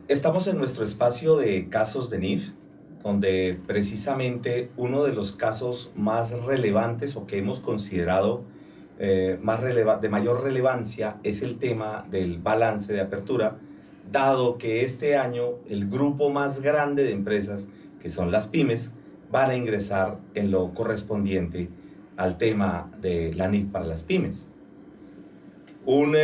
Estamos en nuestro espacio de casos de NIF, donde precisamente uno de los casos más relevantes o que hemos considerado de mayor relevancia es el tema del balance de apertura, dado que este año el grupo más grande de empresas, que son las pymes, van a ingresar en lo correspondiente al tema de la NIF para las pymes. Un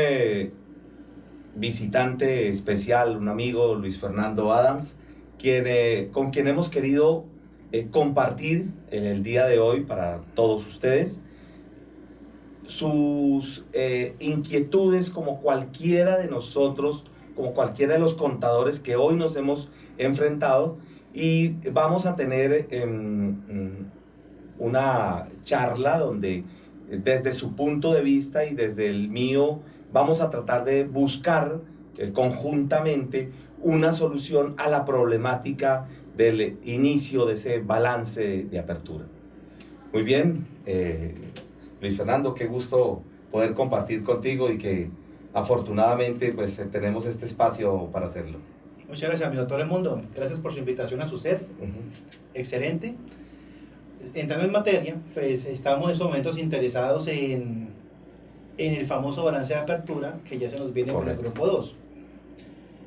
visitante especial, un amigo, Luis Fernando Adams, con quien hemos querido compartir en el día de hoy para todos ustedes sus inquietudes como cualquiera de nosotros, como cualquiera de los contadores que hoy nos hemos enfrentado, y vamos a tener una charla donde desde su punto de vista y desde el mío vamos a tratar de buscar conjuntamente una solución a la problemática del inicio de ese balance de apertura. Muy bien, Luis Fernando, qué gusto poder compartir contigo y que afortunadamente pues tenemos este espacio para hacerlo. Muchas gracias, mi doctor Edmundo. Gracias por su invitación a su set. Excelente. Entrando en materia, pues estamos en estos momentos interesados en el famoso balance de apertura que ya se nos viene por el grupo 2.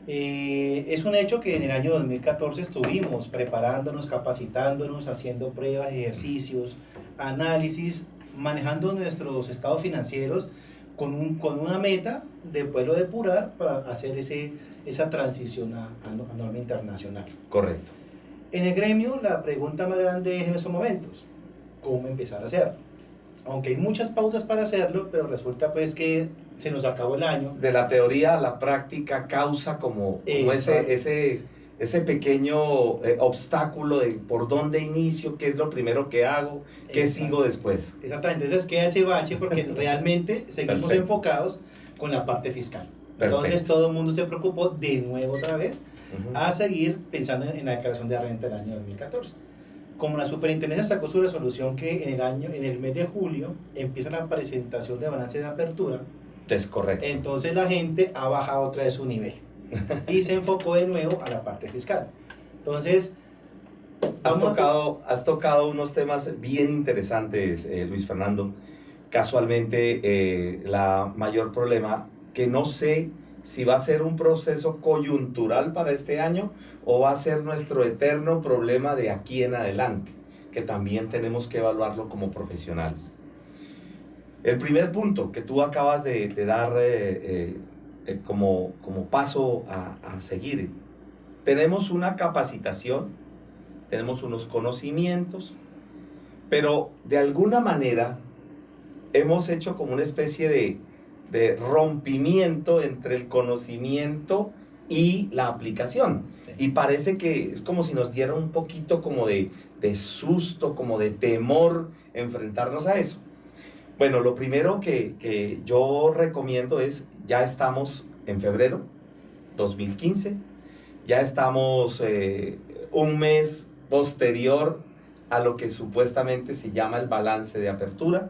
Es un hecho que en el año 2014 estuvimos preparándonos, capacitándonos, haciendo pruebas, ejercicios, análisis, manejando nuestros estados financieros con una meta de poderlo depurar para hacer esa transición a norma internacional. Correcto. En el gremio la pregunta más grande es en estos momentos, ¿cómo empezar a hacerlo? Aunque hay muchas pautas para hacerlo, pero resulta pues que se nos acabó el año. De la teoría a la práctica causa como ese pequeño obstáculo de por dónde inicio, qué es lo primero que hago, qué sigo después. Exactamente, entonces queda ese bache porque realmente seguimos enfocados con la parte fiscal. Entonces todo el mundo se preocupó de nuevo otra vez a seguir pensando en la declaración de renta del año 2014. Como la superintendencia sacó su resolución que en el mes de julio empieza la presentación de balance de apertura. Es correcto. Entonces la gente ha bajado otra vez su nivel y se enfocó de nuevo a la parte fiscal. Entonces has tocado unos temas bien interesantes, Luis Fernando. Casualmente la mayor problema que no sé si va a ser un proceso coyuntural para este año o va a ser nuestro eterno problema de aquí en adelante, que también tenemos que evaluarlo como profesionales. El primer punto que tú acabas de dar como paso a seguir, tenemos una capacitación, tenemos unos conocimientos, pero de alguna manera hemos hecho como una especie de rompimiento entre el conocimiento y la aplicación. Y parece que es como si nos diera un poquito como de susto, como de temor enfrentarnos a eso. Bueno, lo primero que yo recomiendo es, ya estamos en febrero 2015, ya estamos un mes posterior a lo que supuestamente se llama el balance de apertura.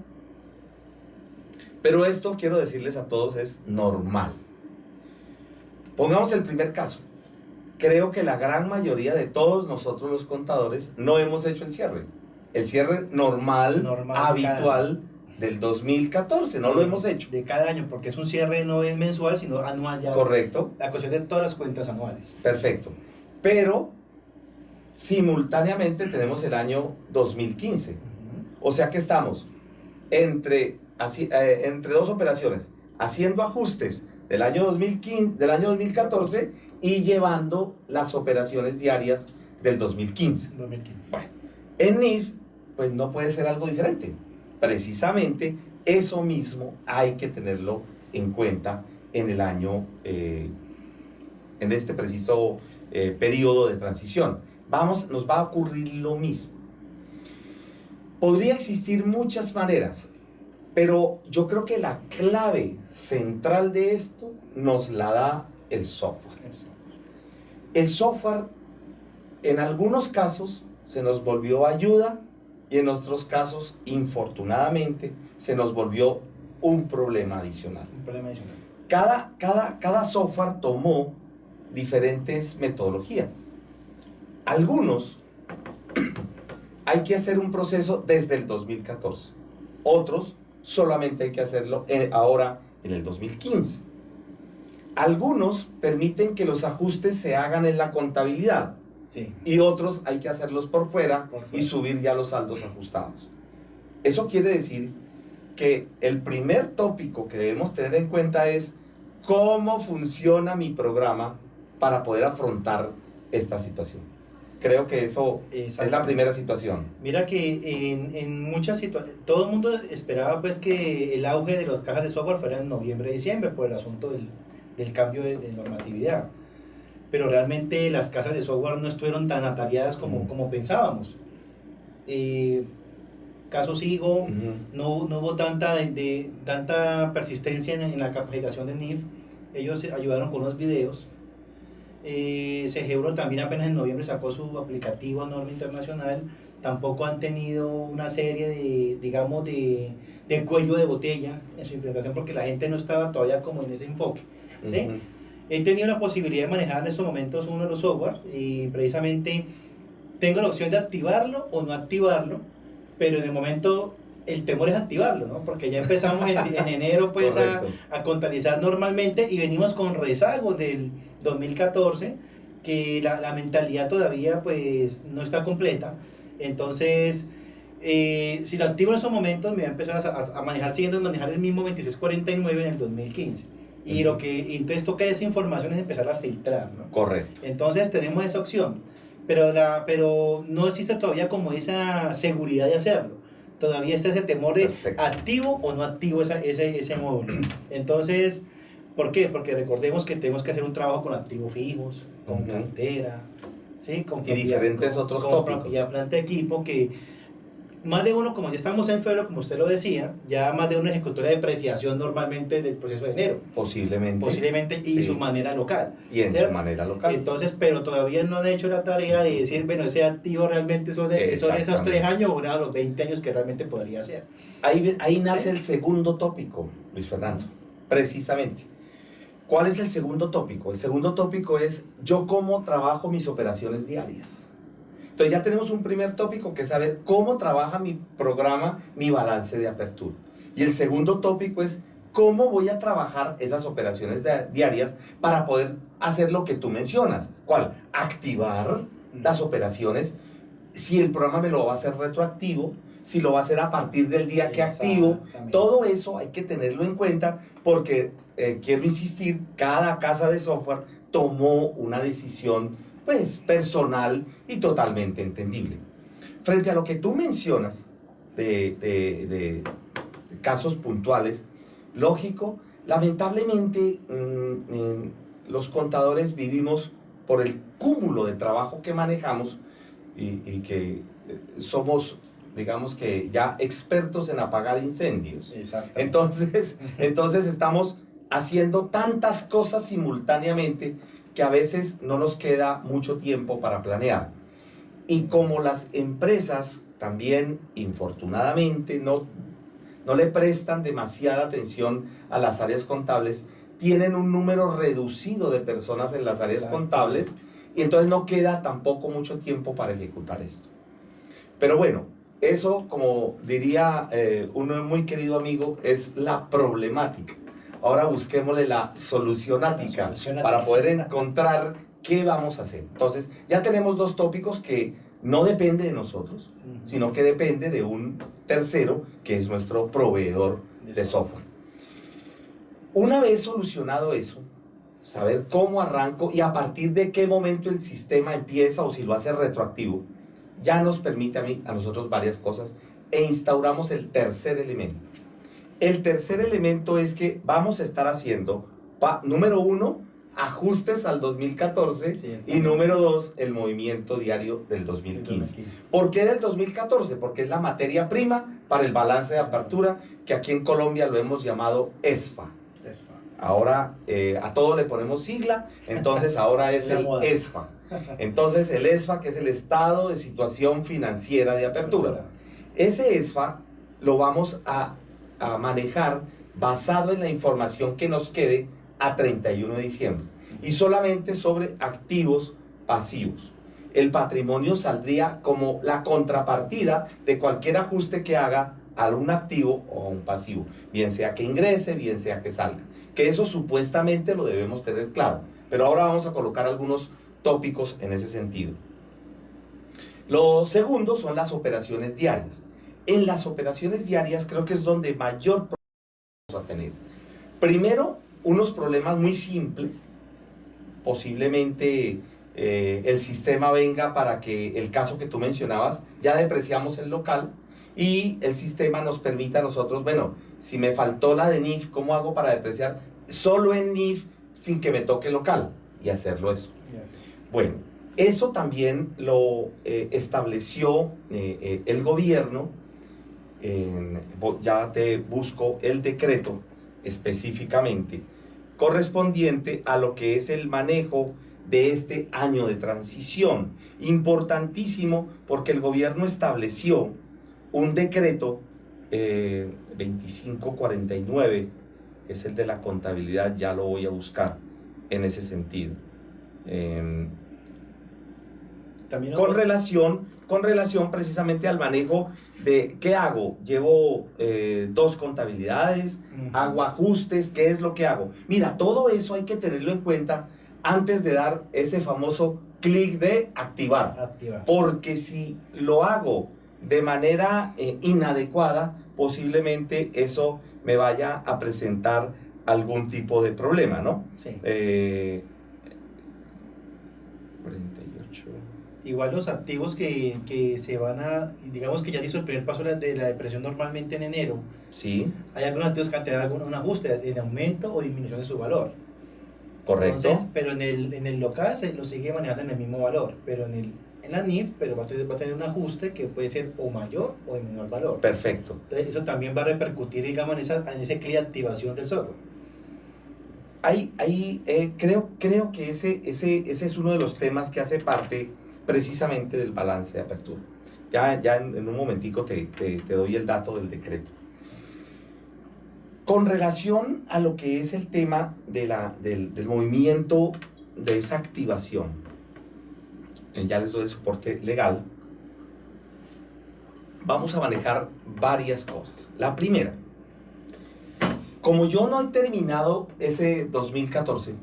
Pero esto, quiero decirles a todos, es normal. Pongamos el primer caso. Creo que la gran mayoría de todos nosotros los contadores no hemos hecho el cierre. El cierre normal habitual del 2014, no lo hemos hecho. De cada año, porque es un cierre no es mensual, sino anual ya. Correcto. La cuestión de todas las cuentas anuales. Perfecto. Pero simultáneamente tenemos el año 2015. O sea que estamos entre dos operaciones, haciendo ajustes del año 2015, del año 2014 y llevando las operaciones diarias del 2015. Bueno, en NIF pues no puede ser algo diferente. Precisamente eso mismo hay que tenerlo en cuenta en el año, en este preciso periodo de transición. Nos va a ocurrir lo mismo. Podría existir muchas maneras, pero yo creo que la clave central de esto nos la da el software. El software en algunos casos se nos volvió ayuda y en otros casos, infortunadamente, se nos volvió un problema adicional. Cada software tomó diferentes metodologías. Algunos hay que hacer un proceso desde el 2014. Otros solamente hay que hacerlo ahora en el 2015. Algunos permiten que los ajustes se hagan en la contabilidad. Sí. Y otros hay que hacerlos por fuera y subir ya los saldos ajustados. Eso quiere decir que el primer tópico que debemos tener en cuenta es cómo funciona mi programa para poder afrontar esta situación. Creo que eso es la primera situación. Mira que en muchas situaciones, todo el mundo esperaba pues que el auge de las cajas de software fuera en noviembre, diciembre, por el asunto del cambio de normatividad. Pero realmente las casas de software no estuvieron tan atareadas como pensábamos. Caso sigo, no hubo tanta persistencia en la capacitación de NIF. Ellos ayudaron con unos videos. Seguro también apenas en noviembre sacó su aplicativo a norma internacional. Tampoco han tenido una serie de cuello de botella en su implementación porque la gente no estaba todavía como en ese enfoque, ¿sí? He tenido la posibilidad de manejar en estos momentos uno de los software y precisamente tengo la opción de activarlo o no activarlo, pero en el momento el temor es activarlo, ¿no? Porque ya empezamos en enero pues a contabilizar normalmente y venimos con rezago del 2014, que la mentalidad todavía pues no está completa. Entonces, si lo activo en estos momentos, me voy a empezar a manejar, siguiendo manejar el mismo 2649 en el 2015. Y entonces toca esa información es empezar a filtrar, ¿no? Correcto. Entonces tenemos esa opción, pero no existe todavía como esa seguridad de hacerlo. Todavía está ese temor de activo o no activo ese módulo. Entonces, ¿por qué? Porque recordemos que tenemos que hacer un trabajo con activos fijos, con cartera, ¿sí? Y diferentes otros tópicos. Propiedad, planta, equipo, que más de uno, como ya estamos en febrero, como usted lo decía, ya más de uno ejecuta la depreciación normalmente del proceso de enero. Posiblemente, y su manera local. Y en su manera local. Entonces, pero todavía no han hecho la tarea de decir, bueno, ese activo realmente son esos 3 años o los 20 años que realmente podría ser. Ahí nace el segundo tópico, Luis Fernando, precisamente. ¿Cuál es el segundo tópico? El segundo tópico es yo cómo trabajo mis operaciones diarias. Entonces ya tenemos un primer tópico que es saber cómo trabaja mi programa, mi balance de apertura. Y el segundo tópico es cómo voy a trabajar esas operaciones diarias para poder hacer lo que tú mencionas. ¿Cuál? Activar las operaciones. Si el programa me lo va a hacer retroactivo, si lo va a hacer a partir del día que activo, todo eso hay que tenerlo en cuenta porque, quiero insistir, cada casa de software tomó una decisión pues personal y totalmente entendible. Frente a lo que tú mencionas de casos puntuales, lógico, lamentablemente los contadores vivimos por el cúmulo de trabajo que manejamos y que somos, digamos que ya expertos en apagar incendios. Entonces estamos haciendo tantas cosas simultáneamente que a veces no nos queda mucho tiempo para planear. Y como las empresas también, infortunadamente, no le prestan demasiada atención a las áreas contables, tienen un número reducido de personas en las áreas contables y entonces no queda tampoco mucho tiempo para ejecutar esto. Pero bueno, eso, como diría un muy querido amigo, es la problemática. Ahora busquémosle la solucionática para poder encontrar qué vamos a hacer. Entonces, ya tenemos 2 tópicos que no depende de nosotros, sino que depende de un tercero, que es nuestro proveedor de software. Una vez solucionado eso, saber cómo arranco y a partir de qué momento el sistema empieza o si lo hace retroactivo, ya nos permite a nosotros varias cosas e instauramos el tercer elemento. El tercer elemento es que vamos a estar haciendo, número 1, ajustes al 2014 y número 2, el movimiento diario del 2015. ¿Por qué del 2014? Porque es la materia prima para el balance de apertura que aquí en Colombia lo hemos llamado ESFA. Ahora a todo le ponemos sigla, entonces ahora es el ESFA. Entonces el ESFA, que es el estado de situación financiera de apertura. Ese ESFA lo vamos a manejar basado en la información que nos quede a 31 de diciembre. y solamente sobre activos pasivos. El patrimonio saldría como la contrapartida de cualquier ajuste que haga a un activo o a un pasivo, bien sea que ingrese, bien sea que salga. Que eso supuestamente lo debemos tener claro, pero ahora vamos a colocar algunos tópicos en ese sentido. Lo segundo son las operaciones diarias. En las operaciones diarias creo que es donde mayor problema vamos a tener. Primero, unos problemas muy simples, posiblemente el sistema venga para que el caso que tú mencionabas, ya depreciamos el local y el sistema nos permita a nosotros, bueno, si me faltó la de NIF, ¿cómo hago para depreciar solo en NIF sin que me toque local? Y hacerlo eso. Bueno, eso también lo estableció el gobierno, ya te busco el decreto específicamente, correspondiente a lo que es el manejo de este año de transición. Importantísimo porque el gobierno estableció un decreto 2549, es el de la contabilidad, ya lo voy a buscar en ese sentido. Con relación precisamente al manejo de ¿qué hago? Llevo 2 contabilidades, hago ajustes, ¿qué es lo que hago? Mira, todo eso hay que tenerlo en cuenta antes de dar ese famoso clic de activar. Porque si lo hago de manera inadecuada, posiblemente eso me vaya a presentar algún tipo de problema, ¿no? Sí. 48. Igual los activos que se van a, digamos que ya se hizo el primer paso de la depresión normalmente en enero. Sí. Hay algunos activos que han tenido un ajuste en aumento o disminución de su valor. Correcto. Entonces, pero en el local se lo sigue manejando en el mismo valor, pero en la NIF pero va a tener un ajuste que puede ser o mayor o de menor valor. Perfecto. Entonces, eso también va a repercutir, digamos, en ese clic de activación del software. Creo que ese es uno de los temas que hace parte precisamente del balance de apertura. Ya en un momentico te doy el dato del decreto. Con relación a lo que es el tema del movimiento de esa activación, ya les doy el soporte legal, vamos a manejar varias cosas. La primera, como yo no he terminado ese 2014,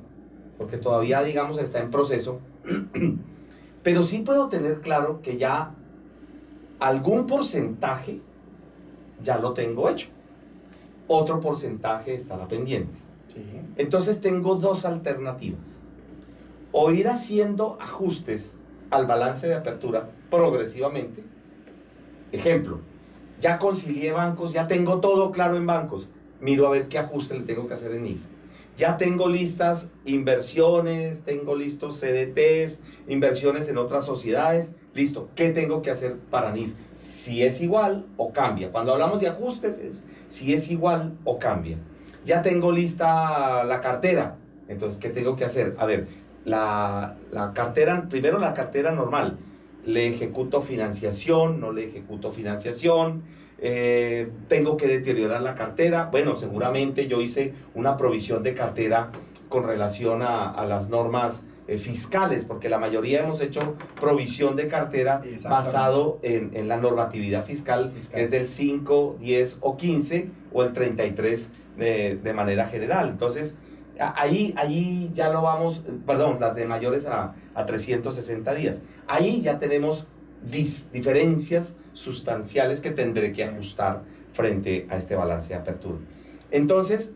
porque todavía, digamos, está en proceso, pero sí puedo tener claro que ya algún porcentaje ya lo tengo hecho. Otro porcentaje estará pendiente. Sí. Entonces tengo 2 alternativas. O ir haciendo ajustes al balance de apertura progresivamente. Ejemplo, ya concilié bancos, ya tengo todo claro en bancos. Miro a ver qué ajuste le tengo que hacer en NIF. Ya tengo listas inversiones, tengo listos CDTs, inversiones en otras sociedades. Listo, ¿qué tengo que hacer para NIF? Si es igual o cambia. Cuando hablamos de ajustes es si es igual o cambia. Ya tengo lista la cartera. Entonces, ¿qué tengo que hacer? A ver, la cartera, primero la cartera normal. ¿Le ejecuto financiación? ¿No le ejecuto financiación? Tengo que deteriorar la cartera. Bueno, seguramente yo hice una provisión de cartera con relación a las normas fiscales, porque la mayoría hemos hecho provisión de cartera basado en la normatividad fiscal, que es del 5, 10 o 15 o el 33 de manera general. Entonces, ahí ya lo vamos, perdón, las de mayores a 360 días. Ahí ya tenemos diferencias sustanciales que tendré que ajustar frente a este balance de apertura. Entonces,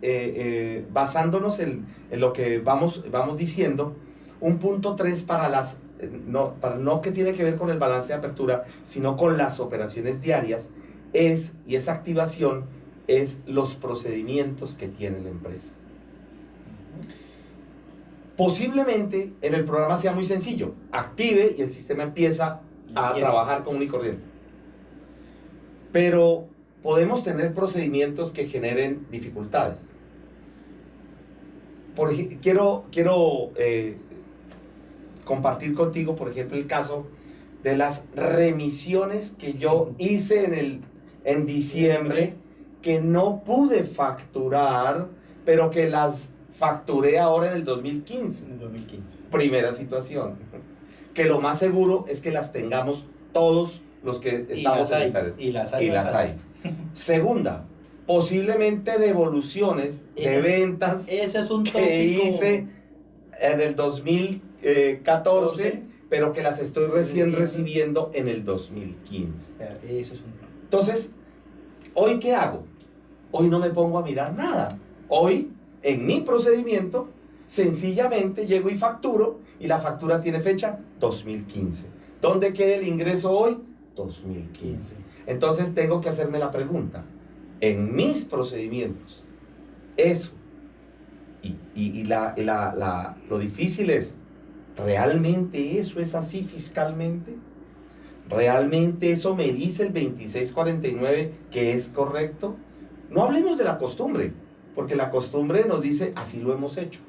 basándonos en lo que vamos diciendo, un punto 3 para no que tiene que ver con el balance de apertura, sino con las operaciones diarias, y esa activación es los procedimientos que tiene la empresa. Posiblemente en el programa sea muy sencillo, active y el sistema empieza a trabajar común y corriente. Pero podemos tener procedimientos que generen dificultades. Quiero compartir contigo, por ejemplo, el caso de las remisiones que yo hice en diciembre, que no pude facturar, pero que las facturé ahora en el 2015. En el 2015. Primera situación. Que lo más seguro es que las tengamos todos los que estamos en esta red. Y las hay. Segunda, posiblemente devoluciones de ventas ese es un que hice en el 2014, pero que las estoy recién recibiendo en el 2015. Eso es un... Entonces, ¿hoy qué hago? Hoy no me pongo a mirar nada. Hoy, en mi procedimiento, sencillamente llego y facturo, y la factura tiene fecha 2015. ¿Dónde queda el ingreso hoy? 2015. Entonces tengo que hacerme la pregunta, en mis procedimientos, eso, y lo difícil es, ¿realmente eso es así fiscalmente? ¿Realmente eso me dice el 2649 que es correcto? No hablemos de la costumbre, porque la costumbre nos dice, así lo hemos hecho.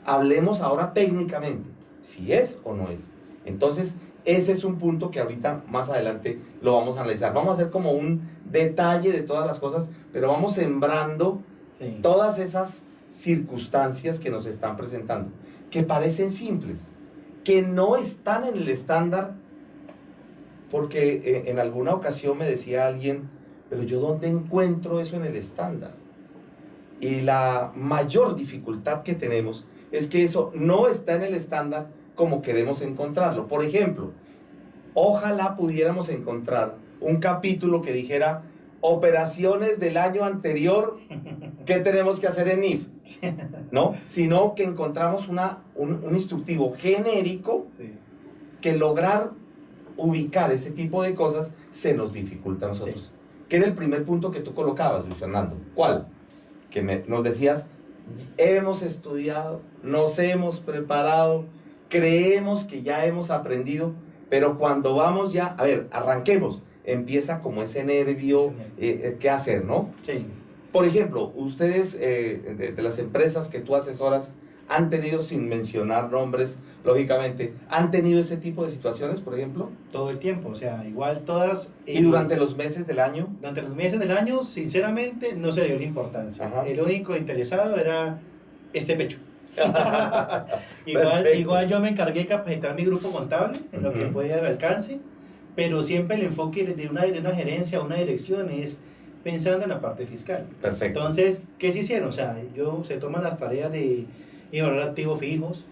Hablemos ahora técnicamente, si es o no es. Entonces, ese es un punto que ahorita más adelante lo vamos a analizar. Vamos a hacer como un detalle de todas las cosas, pero vamos sembrando todas esas circunstancias que nos están presentando, que parecen simples, que no están en el estándar, porque en alguna ocasión me decía alguien, pero yo ¿dónde encuentro eso en el estándar? Y la mayor dificultad que tenemos es que eso no está en el estándar como queremos encontrarlo. Por ejemplo, ojalá pudiéramos encontrar un capítulo que dijera operaciones del año anterior, ¿qué tenemos que hacer en NIF? ¿No? Sino que encontramos un instructivo genérico que lograr ubicar ese tipo de cosas se nos dificulta a nosotros. ¿Qué era el primer punto que tú colocabas, Luis Fernando? ¿Cuál? Que nos decías, hemos estudiado, nos hemos preparado, creemos que ya hemos aprendido, pero cuando vamos ya, a ver, arranquemos, empieza como ese nervio, ¿qué hacer, no? Sí. Por ejemplo, ustedes de las empresas que tú asesoras, ¿han tenido, sin mencionar nombres, lógicamente, han tenido ese tipo de situaciones, por ejemplo? Todo el tiempo, o sea, igual todas... ¿Y durante los meses del año? Durante los meses del año, sinceramente, no se le dio la importancia. Ajá. El único interesado era este pecho. igual yo me encargué de capacitar mi grupo contable en lo que puede al alcance, pero siempre el enfoque de una gerencia o una dirección es pensando en la parte fiscal. Perfecto. Entonces, ¿qué se hicieron? O sea, se toman las tareas de evaluar activos fijos,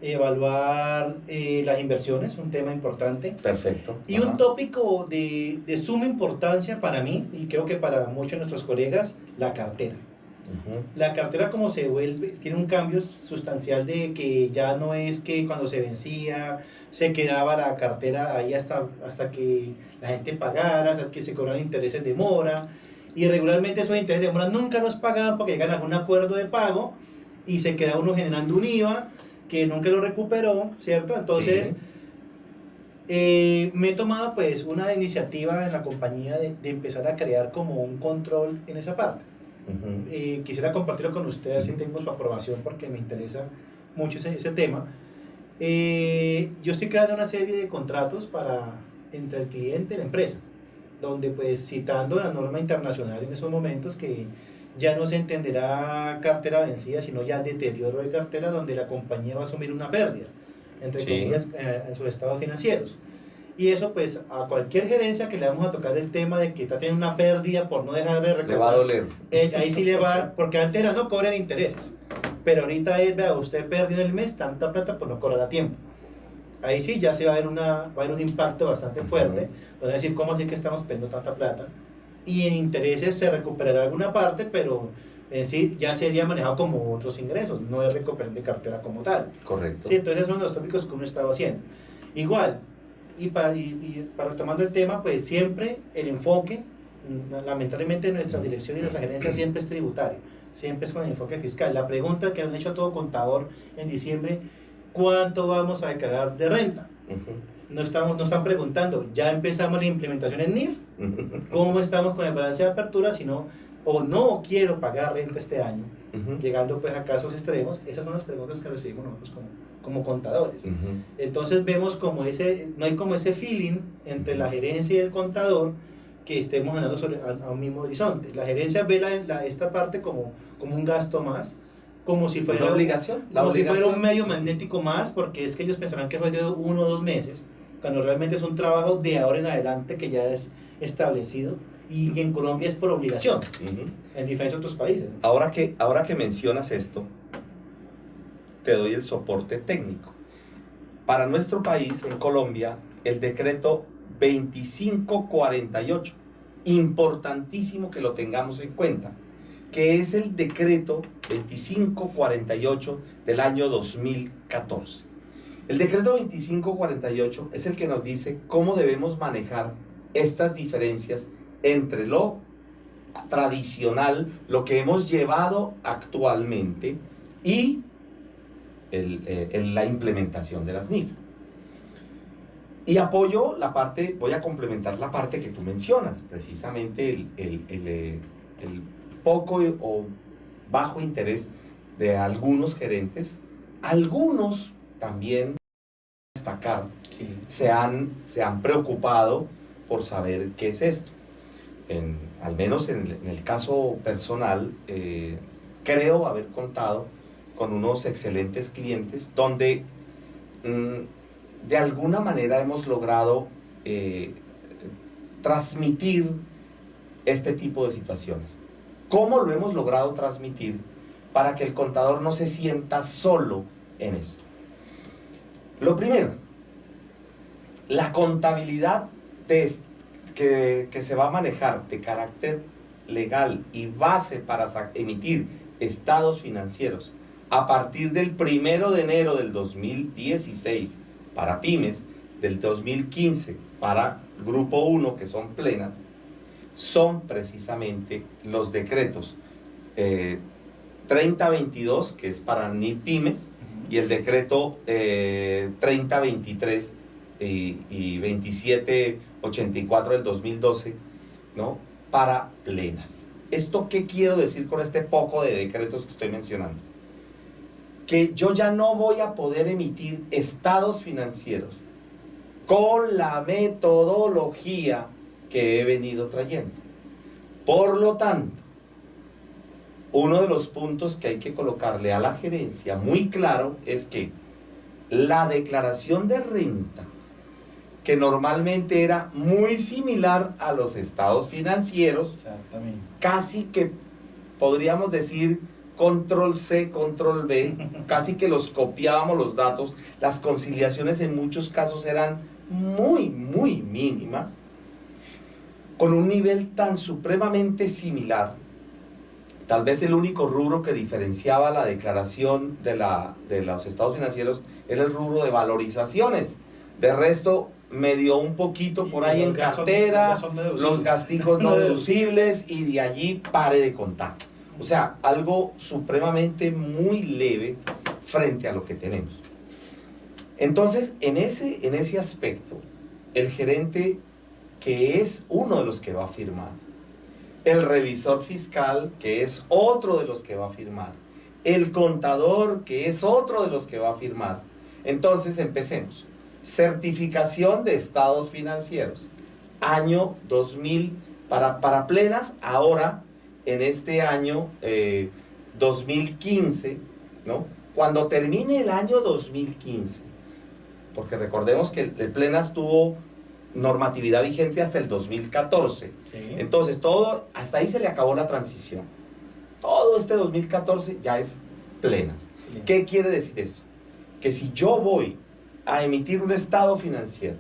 evaluar las inversiones, un tema importante. Perfecto. Y un tópico de suma importancia para mí, y creo que para muchos de nuestros colegas, la cartera. La cartera, como se vuelve, tiene un cambio sustancial de que ya no es que cuando se vencía se quedaba la cartera ahí hasta que la gente pagara, hasta que se cobraran intereses de mora, y regularmente esos intereses de mora nunca los pagaban porque llegan a algún acuerdo de pago y se queda uno generando un IVA que nunca lo recuperó, ¿cierto? Entonces me he tomado pues una iniciativa en la compañía de empezar a crear como un control en esa parte. Quisiera compartirlo con ustedes si tengo su aprobación porque me interesa mucho ese tema. Yo estoy creando una serie de contratos entre el cliente y la empresa, donde pues citando la norma internacional en esos momentos que ya no se entenderá cartera vencida, sino ya deterioro de cartera, donde la compañía va a asumir una pérdida, entre comillas, en sus estados financieros. Y eso pues a cualquier gerencia que le vamos a tocar el tema de que está teniendo una pérdida por no dejar de recuperar, le va a doler. Ahí sí le va, porque antes era no cobren intereses, pero ahorita es, vea, usted perdió en el mes tanta plata por no cobrar a tiempo. Ahí sí ya se va a ver un impacto bastante fuerte, donde decir, ¿cómo así que estamos perdiendo tanta plata? Y en intereses se recuperará alguna parte, pero en sí ya sería manejado como otros ingresos, no es recuperación de cartera como tal. Correcto. Sí, entonces esos son los tópicos que uno estaba haciendo. Igual, y para tomando el tema, pues siempre el enfoque, lamentablemente nuestra dirección y nuestra gerencia siempre es tributario, siempre es con el enfoque fiscal. La pregunta que han hecho a todo contador en diciembre, ¿cuánto vamos a declarar de renta? No están preguntando, ya empezamos la implementación en NIF, ¿cómo estamos con el balance de apertura? Sino, o no quiero pagar renta este año, llegando pues a casos extremos. Esas son las preguntas que recibimos nosotros como contadores. Entonces vemos como no hay como ese feeling entre la gerencia y el contador que estemos andando a un mismo horizonte. La gerencia ve esta parte como un gasto más, como si fuera una obligación. Como si fuera un medio magnético más, porque es que ellos pensarán que fue de 1 o 2 meses, cuando realmente es un trabajo de ahora en adelante que ya es establecido, y en Colombia es por obligación, en diferencia de otros países. Ahora que mencionas esto, te doy el soporte técnico. Para nuestro país, en Colombia, el decreto 2548, importantísimo que lo tengamos en cuenta, que es el decreto 2548 del año 2014. El decreto 2548 es el que nos dice cómo debemos manejar estas diferencias entre lo tradicional, lo que hemos llevado actualmente, y la implementación de las NIF. Y apoyo la parte, voy a complementar la parte que tú mencionas, precisamente el poco o bajo interés de algunos gerentes. Algunos también, destacar, sí, se han preocupado por saber qué es esto. Al menos en el caso personal, creo haber contado con unos excelentes clientes donde de alguna manera hemos logrado transmitir este tipo de situaciones. ¿Cómo lo hemos logrado transmitir para que el contador no se sienta solo en esto? Lo primero, la contabilidad que se va a manejar de carácter legal y base para emitir estados financieros a partir del 1 de enero del 2016 para pymes, del 2015 para grupo 1, que son plenas, son precisamente los decretos 3022, que es para ni pymes, y el decreto 3023 y 2784 del 2012, ¿no?, para plenas. ¿Esto qué quiero decir con este poco de decretos que estoy mencionando? Que yo ya no voy a poder emitir estados financieros con la metodología que he venido trayendo. Por lo tanto, uno de los puntos que hay que colocarle a la gerencia muy claro es que la declaración de renta, que normalmente era muy similar a los estados financieros, exactamente, casi que podríamos decir control C, control B, casi que los copiábamos los datos, las conciliaciones en muchos casos eran muy, muy mínimas, con un nivel tan supremamente similar. Tal vez el único rubro que diferenciaba la declaración de los estados financieros era el rubro de valorizaciones. De resto, me dio un poquito por ahí en cartera, los gasticos no deducibles, y de allí pare de contar. O sea, algo supremamente muy leve frente a lo que tenemos. Entonces, en ese aspecto, el gerente, que es uno de los que va a firmar, el revisor fiscal, que es otro de los que va a firmar, el contador, que es otro de los que va a firmar. Entonces, empecemos. Certificación de estados financieros. Año 2000, para plenas, ahora, en este año 2015, ¿no? Cuando termine el año 2015, porque recordemos que el plenas tuvo normatividad vigente hasta el 2014. Sí. Entonces, hasta ahí se le acabó la transición. Todo este 2014 ya es plenas. Sí. ¿Qué quiere decir eso? Que si yo voy a emitir un estado financiero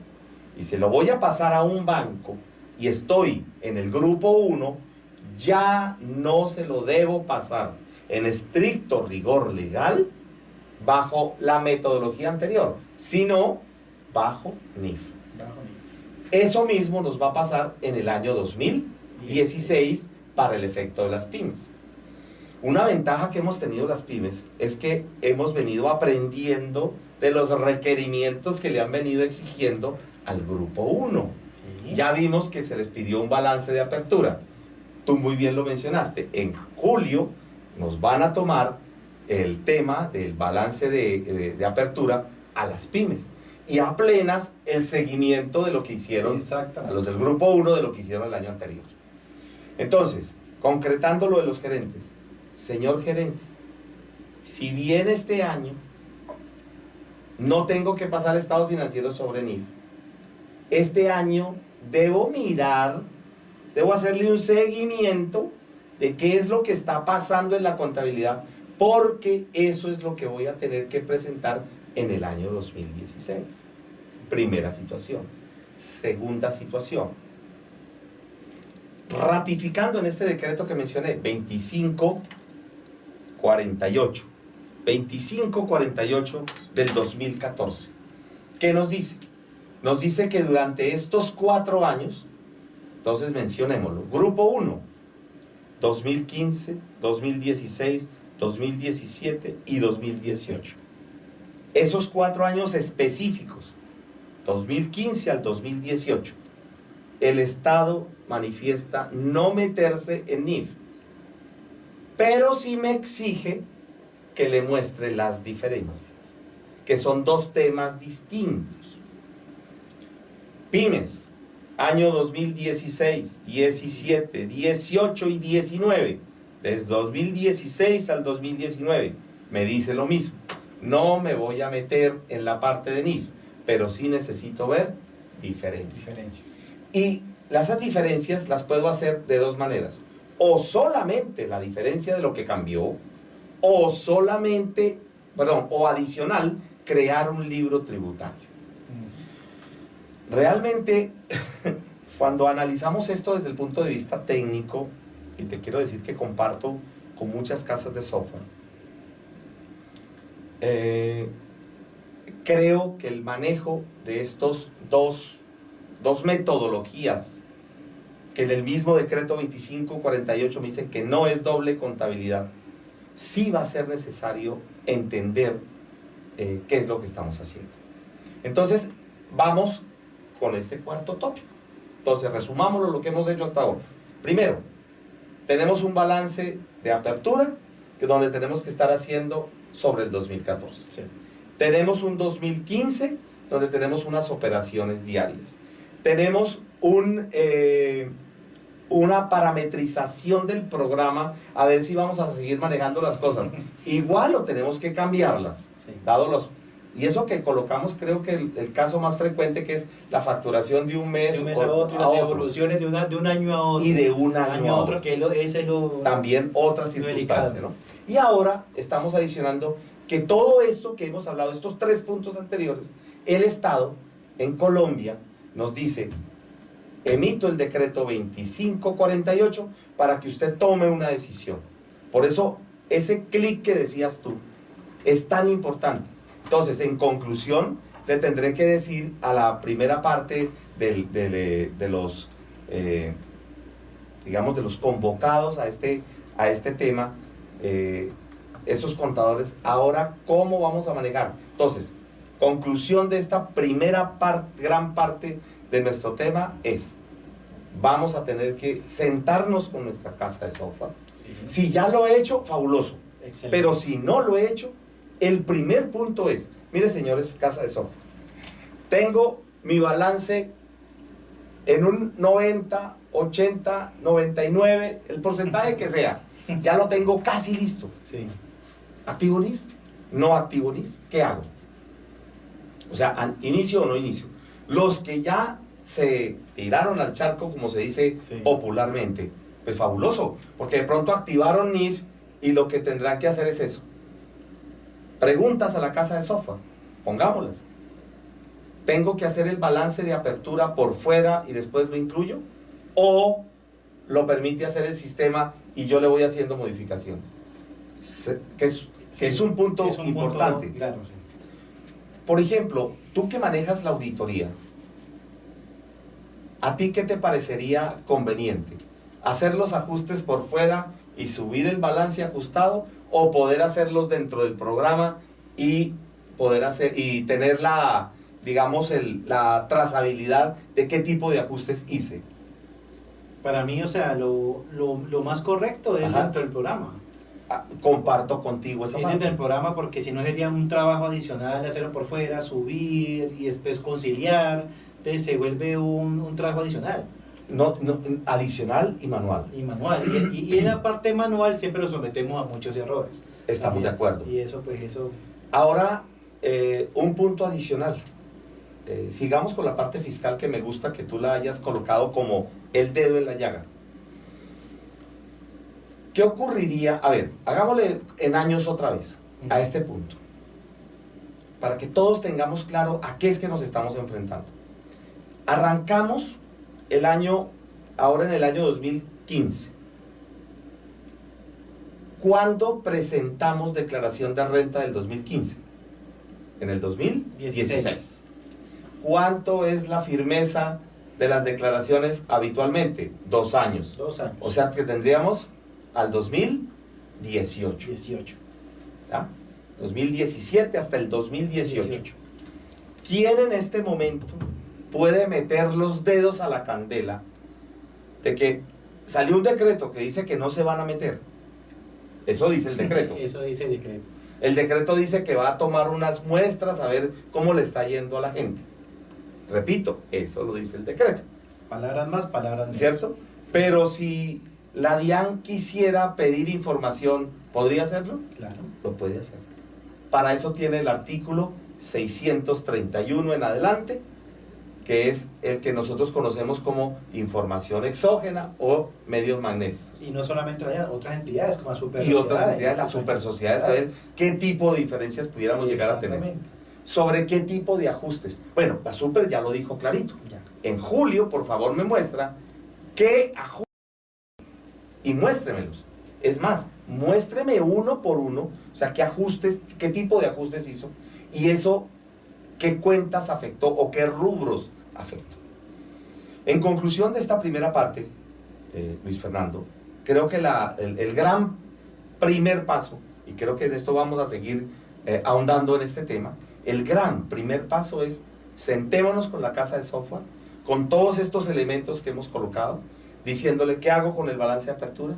y se lo voy a pasar a un banco y estoy en el grupo 1, ya no se lo debo pasar en estricto rigor legal bajo la metodología anterior, sino bajo NIF. Eso mismo nos va a pasar en el año 2016 para el efecto de las pymes. Una ventaja que hemos tenido las pymes es que hemos venido aprendiendo de los requerimientos que le han venido exigiendo al grupo 1. Sí. Ya vimos que se les pidió un balance de apertura. Tú muy bien lo mencionaste. En julio nos van a tomar el tema del balance de apertura a las pymes. Y a plenas el seguimiento de lo que hicieron a los del grupo 1, de lo que hicieron el año anterior. Entonces, concretando lo de los gerentes. Señor gerente, si bien este año no tengo que pasar estados financieros sobre NIF, este año debo mirar, debo hacerle un seguimiento de qué es lo que está pasando en la contabilidad, porque eso es lo que voy a tener que presentar en el año 2016. Primera situación. Segunda situación. Ratificando en este decreto que mencioné, 2548 del 2014. ¿Qué nos dice? Nos dice que durante estos 4 años, entonces mencionémoslo, grupo 1, 2015, 2016, 2017 y 2018. Esos 4 años específicos, 2015 al 2018, el Estado manifiesta no meterse en NIF, pero sí me exige que le muestre las diferencias, que son 2 temas distintos. Pymes, año 2016, 17, 18 y 19, desde 2016 al 2019, me dice lo mismo. No me voy a meter en la parte de NIF, pero sí necesito ver diferencias. Y esas diferencias las puedo hacer de 2 maneras. O solamente la diferencia de lo que cambió, o solamente, o adicional, crear un libro tributario. Realmente, cuando analizamos esto desde el punto de vista técnico, y te quiero decir que comparto con muchas casas de software, creo que el manejo de estos dos metodologías, que en el mismo decreto 2548 me dicen que no es doble contabilidad, sí va a ser necesario entender qué es lo que estamos haciendo. Entonces, vamos con este cuarto tópico. Entonces, resumámoslo lo que hemos hecho hasta ahora. Primero, tenemos un balance de apertura, que es donde tenemos que estar haciendo sobre el 2014. Sí. Tenemos un 2015, donde tenemos unas operaciones diarias. Tenemos una parametrización del programa, a ver si vamos a seguir manejando las cosas. Igual o tenemos que cambiarlas, sí, dado los... Y eso que colocamos, creo que el caso más frecuente, que es la facturación de un mes, de un mes a otro, y las devoluciones de un año a otro. Y de un año a otro. Que ese es lo... También otra circunstancia, ¿no? Y ahora estamos adicionando que todo esto que hemos hablado, estos 3 puntos anteriores, el Estado en Colombia nos dice: emito el decreto 2548 para que usted tome una decisión. Por eso, ese clic que decías tú es tan importante. Entonces, en conclusión, le tendré que decir a la primera parte de los convocados a este tema, estos contadores, ahora, ¿cómo vamos a manejar? Entonces, conclusión de esta primera gran parte de nuestro tema es: vamos a tener que sentarnos con nuestra casa de software. Sí. Si ya lo he hecho, fabuloso. Excelente. Pero si no lo he hecho, el primer punto es: mire, señores, casa de software, tengo mi balance en un 90, 80, 99, el porcentaje que sea, ya lo tengo casi listo. Sí. ¿Activo NIF? ¿No activo NIF? ¿Qué hago? O sea, ¿inicio o no inicio? Los que ya se tiraron al charco, como se dice popularmente, pues fabuloso, porque de pronto activaron NIF y lo que tendrán que hacer es eso. Preguntas a la casa de software, pongámoslas. ¿Tengo que hacer el balance de apertura por fuera y después lo incluyo? ¿O lo permite hacer el sistema y yo le voy haciendo modificaciones? Que es un punto importante. Punto, claro, sí. Por ejemplo, tú que manejas la auditoría, ¿a ti qué te parecería conveniente? ¿Hacer los ajustes por fuera y subir el balance ajustado, o poder hacerlos dentro del programa y tener la trazabilidad de qué tipo de ajustes hice? Para mí, o sea, lo más correcto es dentro del programa. Comparto contigo esa parte. Dentro del programa, porque si no sería un trabajo adicional de hacerlo por fuera, subir y después conciliar. Entonces se vuelve un trabajo adicional. Adicional y manual. Y manual. Y en la parte manual siempre lo sometemos a muchos errores. Estamos también. De acuerdo. Y eso, pues eso... Ahora, un punto adicional. Sigamos con la parte fiscal, que me gusta que tú la hayas colocado como el dedo en la llaga. ¿Qué ocurriría? A ver, hagámosle en años otra vez, a este punto, para que todos tengamos claro a qué es que nos estamos enfrentando. Arrancamos el año, ahora en el año 2015. ¿Cuándo presentamos declaración de renta del 2015? En el 2016. ¿Cuánto es la firmeza de las declaraciones habitualmente? 2 años. 2 años. O sea que tendríamos al 2018. 18. ¿Ya? 2017 hasta el 2018. ¿Quién en este momento puede meter los dedos a la candela de que salió un decreto que dice que no se van a meter? Eso dice el decreto. Eso dice el decreto. El decreto dice que va a tomar unas muestras a ver cómo le está yendo a la gente. Repito, eso lo dice el decreto. Palabras más, palabras menos. ¿Cierto? Pero si la DIAN quisiera pedir información, ¿podría hacerlo? Claro. Lo puede hacer. Para eso tiene el artículo 631 en adelante, que es el que nosotros conocemos como información exógena o medios magnéticos. Y no solamente allá, otras entidades como las super y otras entidades, las super sociedades, a ver qué tipo de diferencias pudiéramos llegar a tener. ¿Sobre qué tipo de ajustes? Bueno, la super ya lo dijo clarito. Ya. En julio, por favor, me muestra qué ajustes y muéstremelos. Es más, muéstreme uno por uno, o sea, qué ajustes, qué tipo de ajustes hizo y eso, qué cuentas afectó o qué rubros afectó. En conclusión de esta primera parte, Luis Fernando, creo que el gran primer paso, y creo que en esto vamos a seguir ahondando en este tema, el gran primer paso es sentémonos con la casa de software, con todos estos elementos que hemos colocado, diciéndole qué hago con el balance de apertura.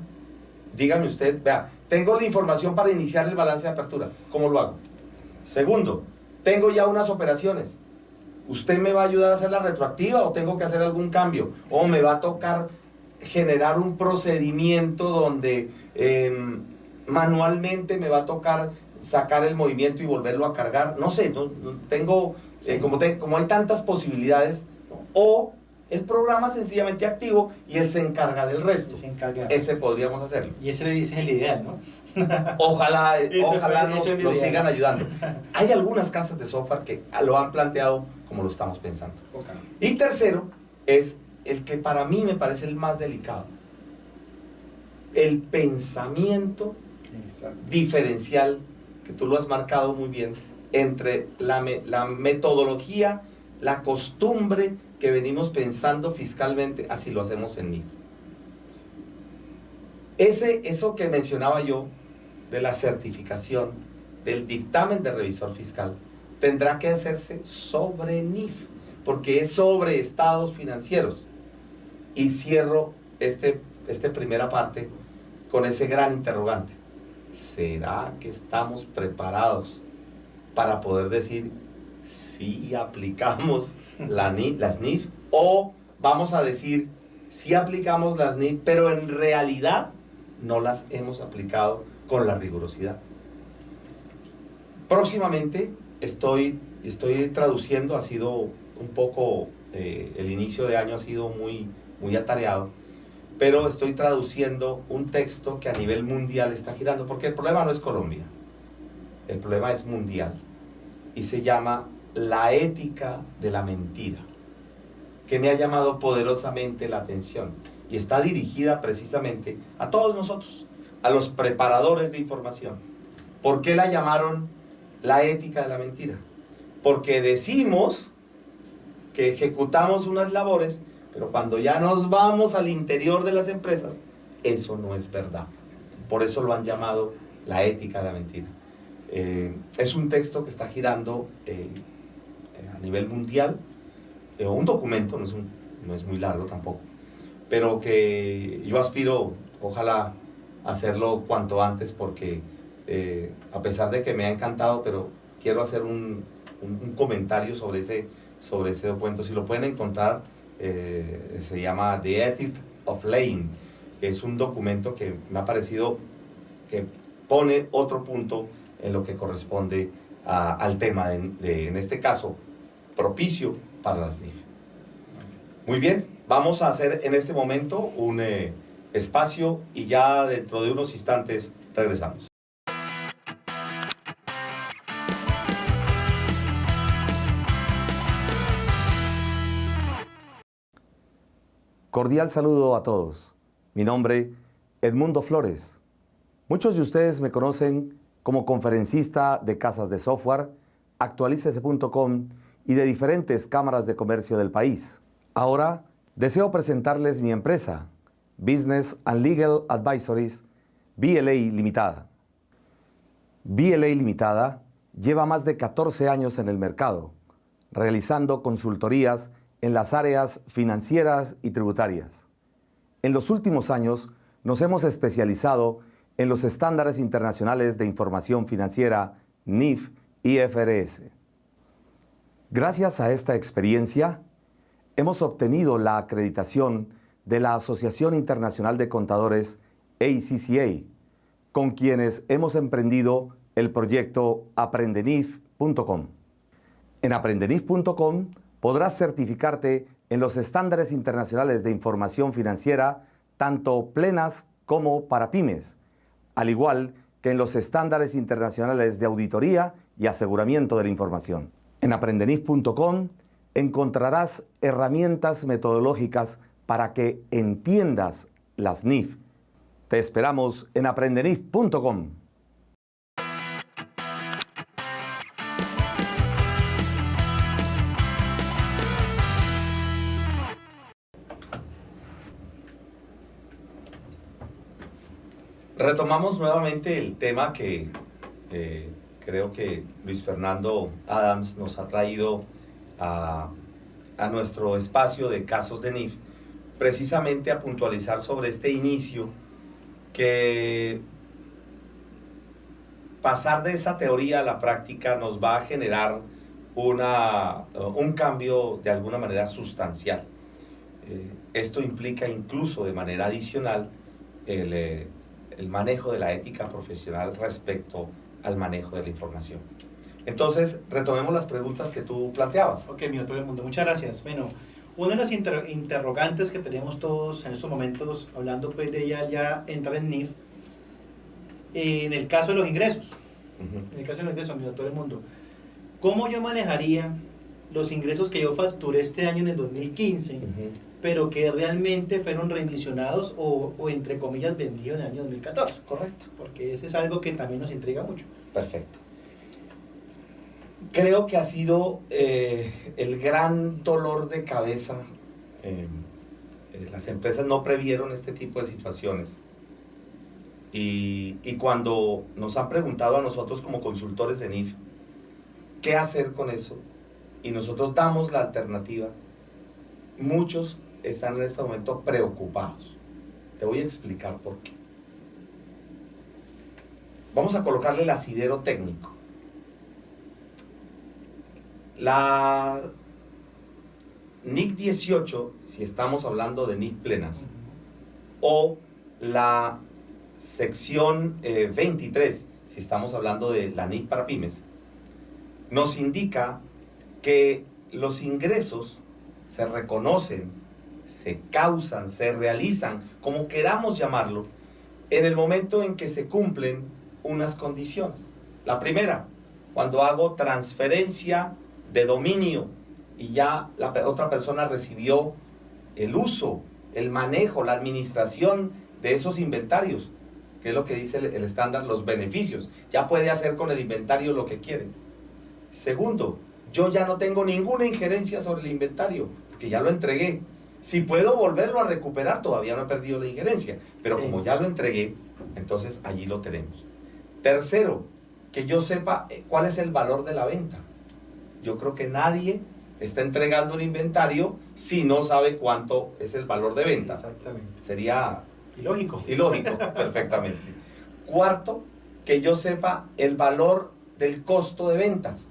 Dígame usted, vea, tengo la información para iniciar el balance de apertura, ¿cómo lo hago? Segundo, tengo ya unas operaciones, ¿usted me va a ayudar a hacer la retroactiva o tengo que hacer algún cambio? ¿O me va a tocar generar un procedimiento donde manualmente me va a tocar sacar el movimiento y volverlo a cargar? No sé, no tengo, como hay tantas posibilidades, o el programa sencillamente activo y él se encarga del resto. Ese podríamos hacerlo. Y ese es el ideal, ¿no? Ojalá nos sigan ayudando. Hay algunas casas de software que lo han planteado como lo estamos pensando. Okay. Y tercero, es el que para mí me parece el más delicado. El pensamiento diferencial, que tú lo has marcado muy bien, entre la metodología, la costumbre que venimos pensando fiscalmente, así lo hacemos en NIF. Eso que mencionaba yo, de la certificación, del dictamen de revisor fiscal, tendrá que hacerse sobre NIF, porque es sobre estados financieros. Y cierro esta primera parte con ese gran interrogante. ¿Será que estamos preparados para poder decir si aplicamos las NIF? O vamos a decir si aplicamos las NIF, pero en realidad no las hemos aplicado con la rigurosidad. Próximamente estoy traduciendo, ha sido un poco, el inicio de año ha sido muy atareado, pero estoy traduciendo un texto que a nivel mundial está girando, porque el problema no es Colombia, el problema es mundial, y se llama La ética de la mentira, que me ha llamado poderosamente la atención, y está dirigida precisamente a todos nosotros, a los preparadores de información. ¿Por qué la llamaron la ética de la mentira? Porque decimos que ejecutamos unas labores, pero cuando ya nos vamos al interior de las empresas, eso no es verdad. Por eso lo han llamado la ética de la mentira. Es un texto que está girando a nivel mundial, un documento, no es muy largo tampoco, pero que yo aspiro, ojalá, hacerlo cuanto antes, porque a pesar de que me ha encantado, pero quiero hacer un comentario sobre ese documento. Si lo pueden encontrar se llama The Ethics of Laying. Es un documento que me ha parecido que pone otro punto en lo que corresponde al tema, en este caso, propicio para las NIF. Muy bien, vamos a hacer en este momento un espacio y ya dentro de unos instantes regresamos. Cordial saludo a todos. Mi nombre, Edmundo Flores. Muchos de ustedes me conocen como conferencista de casas de software, actualícese.com y de diferentes cámaras de comercio del país. Ahora deseo presentarles mi empresa, Business and Legal Advisories, BLA Limitada. BLA Limitada lleva más de 14 años en el mercado, realizando consultorías en las áreas financieras y tributarias. En los últimos años nos hemos especializado en los estándares internacionales de información financiera NIF y IFRS. Gracias a esta experiencia, hemos obtenido la acreditación de la Asociación Internacional de Contadores ACCA, con quienes hemos emprendido el proyecto aprendenif.com. En aprendenif.com podrás certificarte en los estándares internacionales de información financiera, tanto plenas como para pymes, al igual que en los estándares internacionales de auditoría y aseguramiento de la información. En aprendenif.com encontrarás herramientas metodológicas para que entiendas las NIF. Te esperamos en aprendenif.com. Retomamos nuevamente el tema que creo que Luis Fernando Adams nos ha traído a nuestro espacio de casos de NIF, precisamente a puntualizar sobre este inicio, que pasar de esa teoría a la práctica nos va a generar un cambio de alguna manera sustancial. Esto implica incluso de manera adicional el manejo de la ética profesional respecto al manejo de la información. Entonces, retomemos las preguntas que tú planteabas. Ok, mi doctor Edmundo, muchas gracias. Bueno, una de las interrogantes que tenemos todos en estos momentos, hablando pues de ya entrar en NIF, en el caso de los ingresos, en el caso de los ingresos, mi doctor Edmundo, ¿cómo yo manejaría los ingresos que yo facturé este año en el 2015, pero que realmente fueron reemisionados o entre comillas vendidos en el año 2014? Correcto. Porque ese es algo que también nos intriga mucho. Perfecto. Creo que ha sido el gran dolor de cabeza. Las empresas no previeron este tipo de situaciones. Y cuando nos han preguntado a nosotros como consultores de NIF, ¿qué hacer con eso? Y nosotros damos la alternativa. Muchos están en este momento preocupados. Te voy a explicar por qué. Vamos a colocarle el asidero técnico. La NIC 18, si estamos hablando de NIC plenas, o la sección 23, si estamos hablando de la NIC para pymes, nos indica que los ingresos se reconocen, se causan, se realizan, como queramos llamarlo, en el momento en que se cumplen unas condiciones. La primera, cuando hago transferencia de dominio y ya la otra persona recibió el uso, el manejo, la administración de esos inventarios, que es lo que dice el estándar, los beneficios. Ya puede hacer con el inventario lo que quiere. Segundo, yo ya no tengo ninguna injerencia sobre el inventario, porque ya lo entregué. Si puedo volverlo a recuperar, todavía no he perdido la injerencia, pero sí, como ya lo entregué, entonces allí lo tenemos. Tercero, que yo sepa cuál es el valor de la venta. Yo creo que nadie está entregando un inventario si no sabe cuánto es el valor de venta. Sí, exactamente. Sería ilógico. Ilógico, perfectamente. Cuarto, que yo sepa el valor del costo de ventas.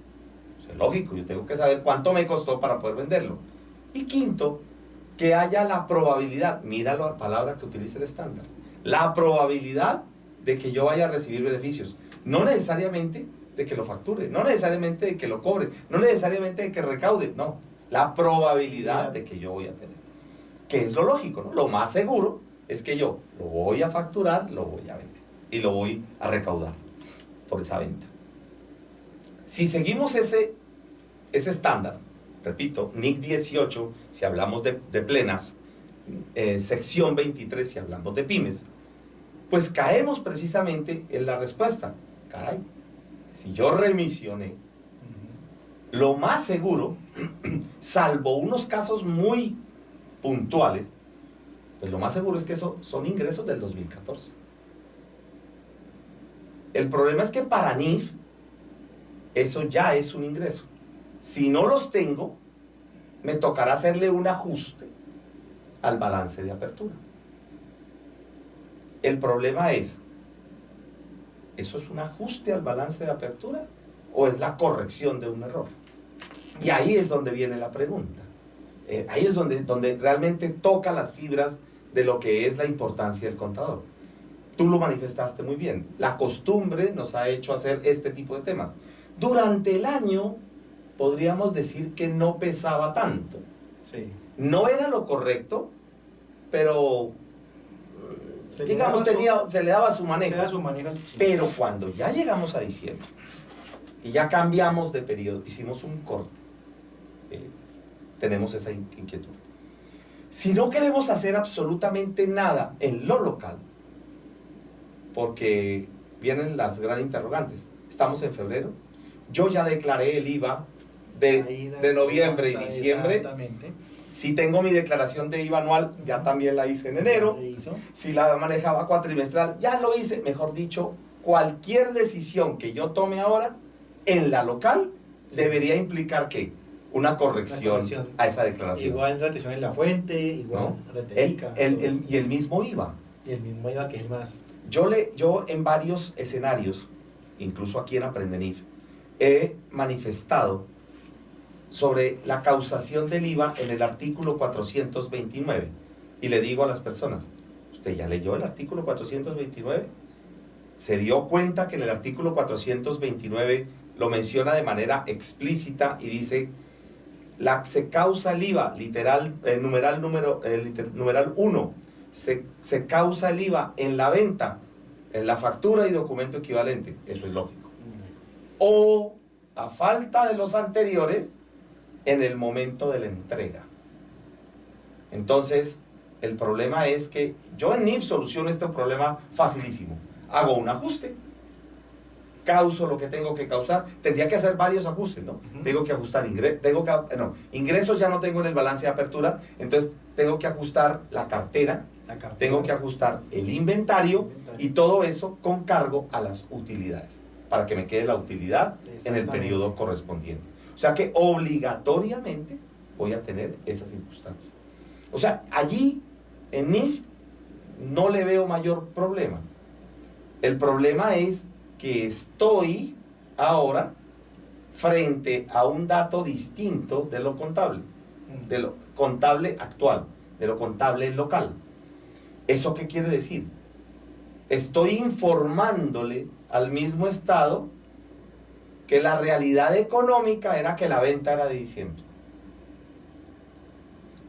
O sea, lógico, yo tengo que saber cuánto me costó para poder venderlo. Y quinto, que haya la probabilidad, mira la palabra que utiliza el estándar, la probabilidad de que yo vaya a recibir beneficios, no necesariamente de que lo facture, no necesariamente de que lo cobre, no necesariamente de que recaude, no, la probabilidad de que yo voy a tener, que es lo lógico, ¿no? Lo más seguro es que yo lo voy a facturar, lo voy a vender y lo voy a recaudar por esa venta. Si seguimos ese estándar, repito, NIC 18 si hablamos de plenas, sección 23 si hablamos de pymes, pues caemos precisamente en la respuesta. Caray, si yo remisioné, lo más seguro, salvo unos casos muy puntuales, pues lo más seguro es que eso son ingresos del 2014. El problema es que para NIF eso ya es un ingreso. Si no los tengo, me tocará hacerle un ajuste al balance de apertura. El problema es, ¿eso es un ajuste al balance de apertura o es la corrección de un error? Y ahí es donde viene la pregunta. Ahí es donde realmente toca las fibras de lo que es la importancia del contador. Tú lo manifestaste muy bien. La costumbre nos ha hecho hacer este tipo de temas. Durante el año podríamos decir que no pesaba tanto. Sí. No era lo correcto, pero digamos se le daba su manejo. Pero cuando ya llegamos a diciembre y ya cambiamos de periodo, hicimos un corte, tenemos esa inquietud. Si no queremos hacer absolutamente nada en lo local, porque vienen las grandes interrogantes, estamos en febrero, yo ya declaré el IVA de noviembre y diciembre. Exactamente. Si tengo mi declaración de IVA anual, ya también la hice en enero. Si la manejaba cuatrimestral, ya lo hice. Mejor dicho, cualquier decisión que yo tome ahora en la local debería implicar ¿qué? Una corrección a esa declaración. Igual retención en la fuente, igual ¿no? Y el mismo IVA. Y el mismo IVA que es el más. Yo en varios escenarios, incluso aquí en Aprendenif, he manifestado sobre la causación del IVA en el artículo 429. Y le digo a las personas, ¿usted ya leyó el artículo 429? ¿Se dio cuenta que en el artículo 429 lo menciona de manera explícita y dice, se causa el IVA, numeral 1, se causa el IVA en la venta, en la factura y documento equivalente? Eso es lógico. O, a falta de los anteriores, en el momento de la entrega. Entonces, el problema es que yo en NIF soluciono este problema facilísimo. Hago un ajuste, causo lo que tengo que causar. Tendría que hacer varios ajustes, ¿no? Tengo que ajustar ingresos, ya no tengo en el balance de apertura, entonces tengo que ajustar la cartera, tengo que ajustar el inventario y todo eso con cargo a las utilidades, para que me quede la utilidad en el periodo correspondiente. O sea que obligatoriamente voy a tener esa circunstancia. O sea, allí en NIF no le veo mayor problema. El problema es que estoy ahora frente a un dato distinto de lo contable actual, de lo contable local. ¿Eso qué quiere decir? Estoy informándole al mismo Estado que la realidad económica era que la venta era de diciembre.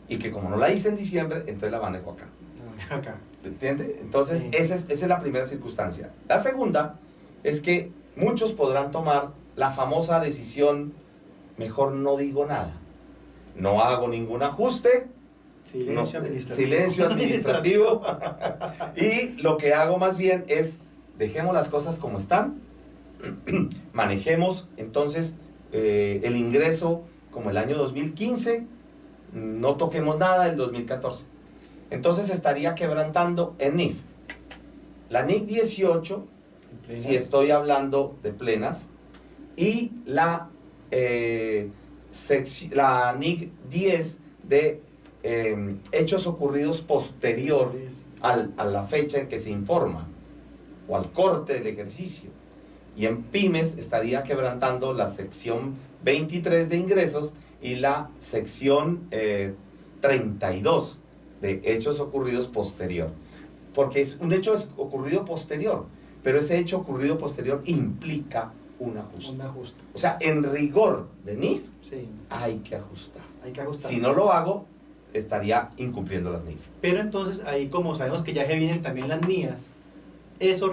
Y que como no la hice en diciembre, entonces la manejo acá. ¿Entiendes? Entonces, esa es la primera circunstancia. La segunda es que muchos podrán tomar la famosa decisión, mejor no digo nada. No hago ningún ajuste. Silencio administrativo. Y lo que hago más bien es, dejemos las cosas como están. Manejemos entonces el ingreso como el año 2015, no toquemos nada del 2014. Entonces estaría quebrantando en NIF la NIC 18, si estoy hablando de plenas, y la NIC 10 de hechos ocurridos posterior a la fecha en que se informa o al corte del ejercicio. Y en pymes estaría quebrantando la sección 23 de ingresos y la sección 32 de hechos ocurridos posterior. Porque es un hecho ocurrido posterior, pero ese hecho ocurrido posterior implica un ajuste. Un ajuste. O sea, en rigor de NIF, sí, hay que ajustar. Hay que ajustar. Si no lo hago, estaría incumpliendo las NIF. Pero entonces, ahí como sabemos que ya que vienen también las NIAs, eso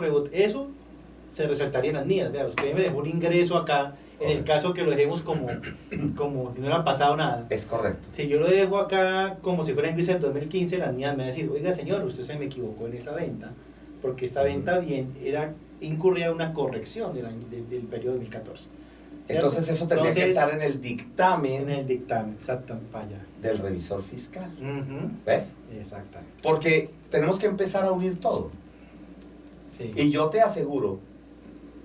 se resaltaría en las NIAs. Vea, usted me dejó un ingreso acá, en el caso que lo dejemos como si no hubiera pasado nada. Es correcto. Si yo lo dejo acá como si fuera ingreso del 2015, las NIAs me van a decir, oiga señor, usted se me equivocó en esa venta, porque esta venta incurría en una corrección del periodo 2014. ¿Cierto? Entonces eso tendría que estar en el dictamen. En el dictamen, exactamente, para allá. Del revisor fiscal. Uh-huh. ¿Ves? Exactamente. Porque tenemos que empezar a unir todo. Sí. Y yo te aseguro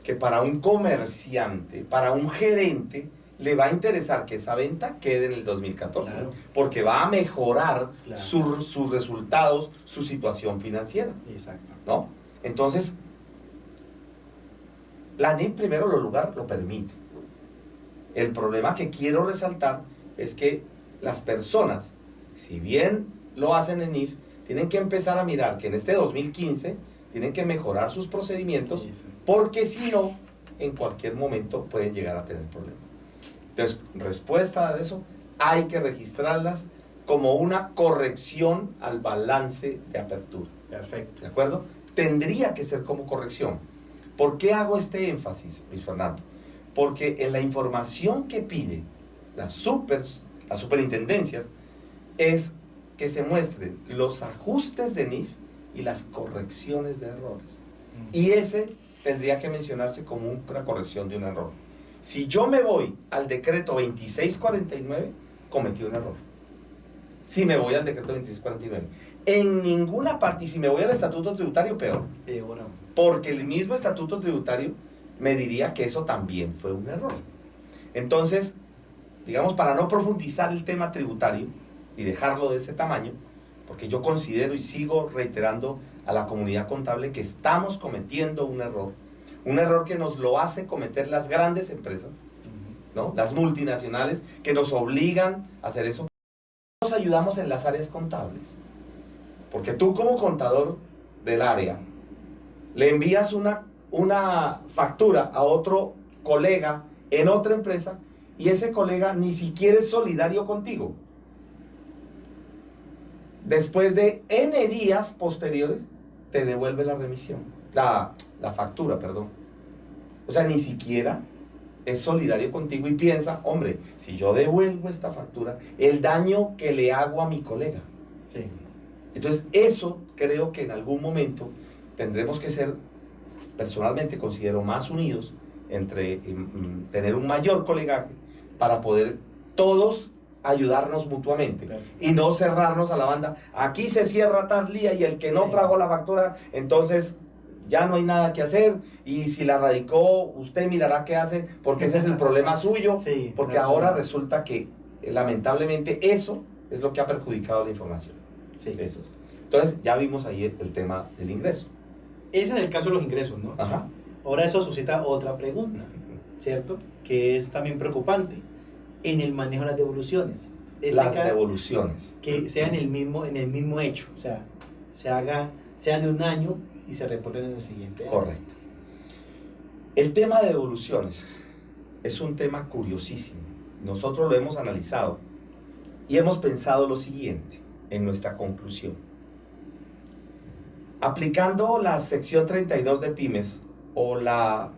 que para un comerciante, para un gerente, le va a interesar que esa venta quede en el 2014. Claro. Porque va a mejorar Claro. sus resultados, su situación financiera. Exacto. ¿No? Entonces, la NIF primero lo permite. El problema que quiero resaltar es que las personas, si bien lo hacen en NIF, tienen que empezar a mirar que en este 2015 tienen que mejorar sus procedimientos, porque si no, en cualquier momento pueden llegar a tener problemas. Entonces, respuesta a eso, hay que registrarlas como una corrección al balance de apertura. Perfecto. ¿De acuerdo? Tendría que ser como corrección. ¿Por qué hago este énfasis, Luis Fernando? Porque en la información que pide las superintendencias es que se muestren los ajustes de NIF y las correcciones de errores. Y ese tendría que mencionarse como una corrección de un error. Si yo me voy al decreto 2649, cometí un error. Si me voy al decreto 2649. En ninguna parte, y si me voy al estatuto tributario, peor. Peor aún. Porque el mismo estatuto tributario me diría que eso también fue un error. Entonces, digamos, para no profundizar el tema tributario y dejarlo de ese tamaño, porque yo considero y sigo reiterando a la comunidad contable que estamos cometiendo un error que nos lo hace cometer las grandes empresas, ¿no? Las multinacionales, que nos obligan a hacer eso. Nos ayudamos en las áreas contables, porque tú como contador del área le envías una factura a otro colega en otra empresa y ese colega ni siquiera es solidario contigo. Después de N días posteriores, te devuelve la remisión, la factura, perdón. O sea, ni siquiera es solidario contigo y piensa, hombre, si yo devuelvo esta factura, el daño que le hago a mi colega. Sí. Entonces, eso creo que en algún momento tendremos que ser, personalmente considero, más unidos entre tener un mayor colegaje para poder todos ayudarnos mutuamente. Claro. Y no cerrarnos a la banda. Aquí se cierra tal día y el que no trajo la factura, entonces ya no hay nada que hacer, y si la radicó, usted mirará qué hace, porque ese es el problema suyo, sí, porque ahora resulta que lamentablemente eso es lo que ha perjudicado la información. Sí. Entonces ya vimos ahí el tema del ingreso. Ese es el caso de los ingresos, ¿no? Ajá. Ahora eso suscita otra pregunta, ¿cierto? Que es también preocupante en el manejo de las devoluciones. Las devoluciones. Que sean en el mismo hecho, o sea, sean de un año y se reporten en el siguiente año. Correcto. El tema de devoluciones es un tema curiosísimo. Nosotros lo hemos analizado y hemos pensado lo siguiente en nuestra conclusión. Aplicando la sección 32 de pymes o la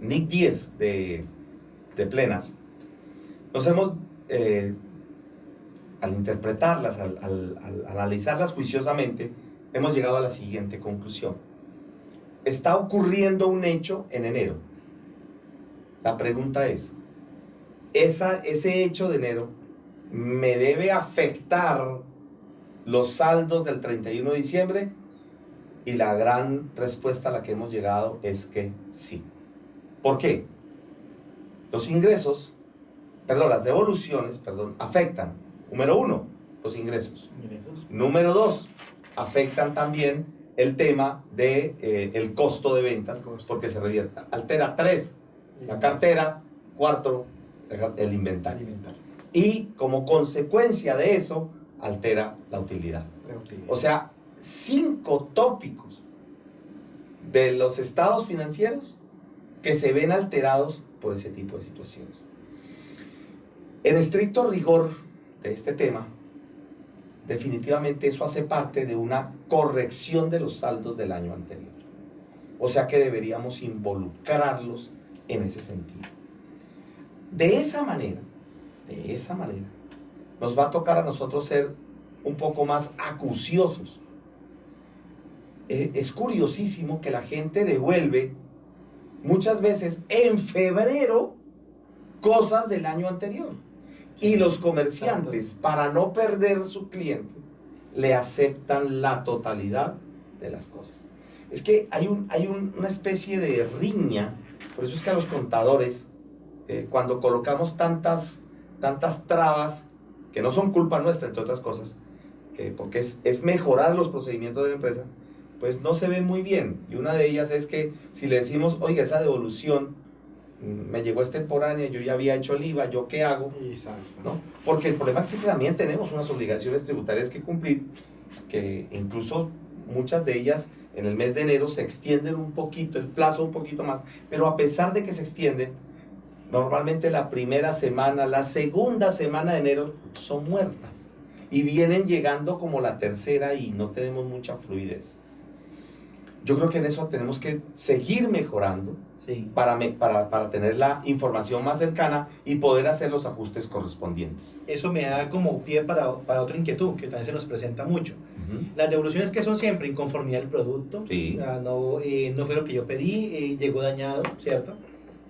NIC 10 de plenas, nos hemos, al interpretarlas, al analizarlas juiciosamente, hemos llegado a la siguiente conclusión. Está ocurriendo un hecho en enero. La pregunta es, ¿ese hecho de enero me debe afectar los saldos del 31 de diciembre? Y la gran respuesta a la que hemos llegado es que sí. ¿Por qué? Las devoluciones, afectan, número 1, los ingresos. Número 2, afectan también el tema de el costo de ventas, porque se revierta. Altera 3, la cartera. 4, el inventario. Y como consecuencia de eso, altera la utilidad. O sea, 5 tópicos de los estados financieros que se ven alterados por ese tipo de situaciones. En estricto rigor de este tema, definitivamente eso hace parte de una corrección de los saldos del año anterior. O sea que deberíamos involucrarlos en ese sentido. De esa manera, nos va a tocar a nosotros ser un poco más acuciosos. Es curiosísimo que la gente devuelve muchas veces en febrero cosas del año anterior. Y los comerciantes, para no perder su cliente, le aceptan la totalidad de las cosas. Es que hay una especie de riña. Por eso es que a los contadores, cuando colocamos tantas trabas, que no son culpa nuestra, entre otras cosas, porque es mejorar los procedimientos de la empresa, pues no se ve muy bien. Y una de ellas es que si le decimos, oiga, esa devolución me llegó extemporánea, yo ya había hecho el IVA, ¿yo qué hago? Exacto. ¿No? Porque el problema es que también tenemos unas obligaciones tributarias que cumplir, que incluso muchas de ellas en el mes de enero se extienden un poquito, el plazo un poquito más, pero a pesar de que se extienden, normalmente la primera semana, la segunda semana de enero son muertas y vienen llegando como la tercera y no tenemos mucha fluidez. Yo creo que en eso tenemos que seguir mejorando, sí, para tener la información más cercana y poder hacer los ajustes correspondientes. Eso me da como pie para otra inquietud que también se nos presenta mucho. Las devoluciones que son siempre inconformidad del producto, sí. No fue lo que yo pedí, llegó dañado, ¿cierto?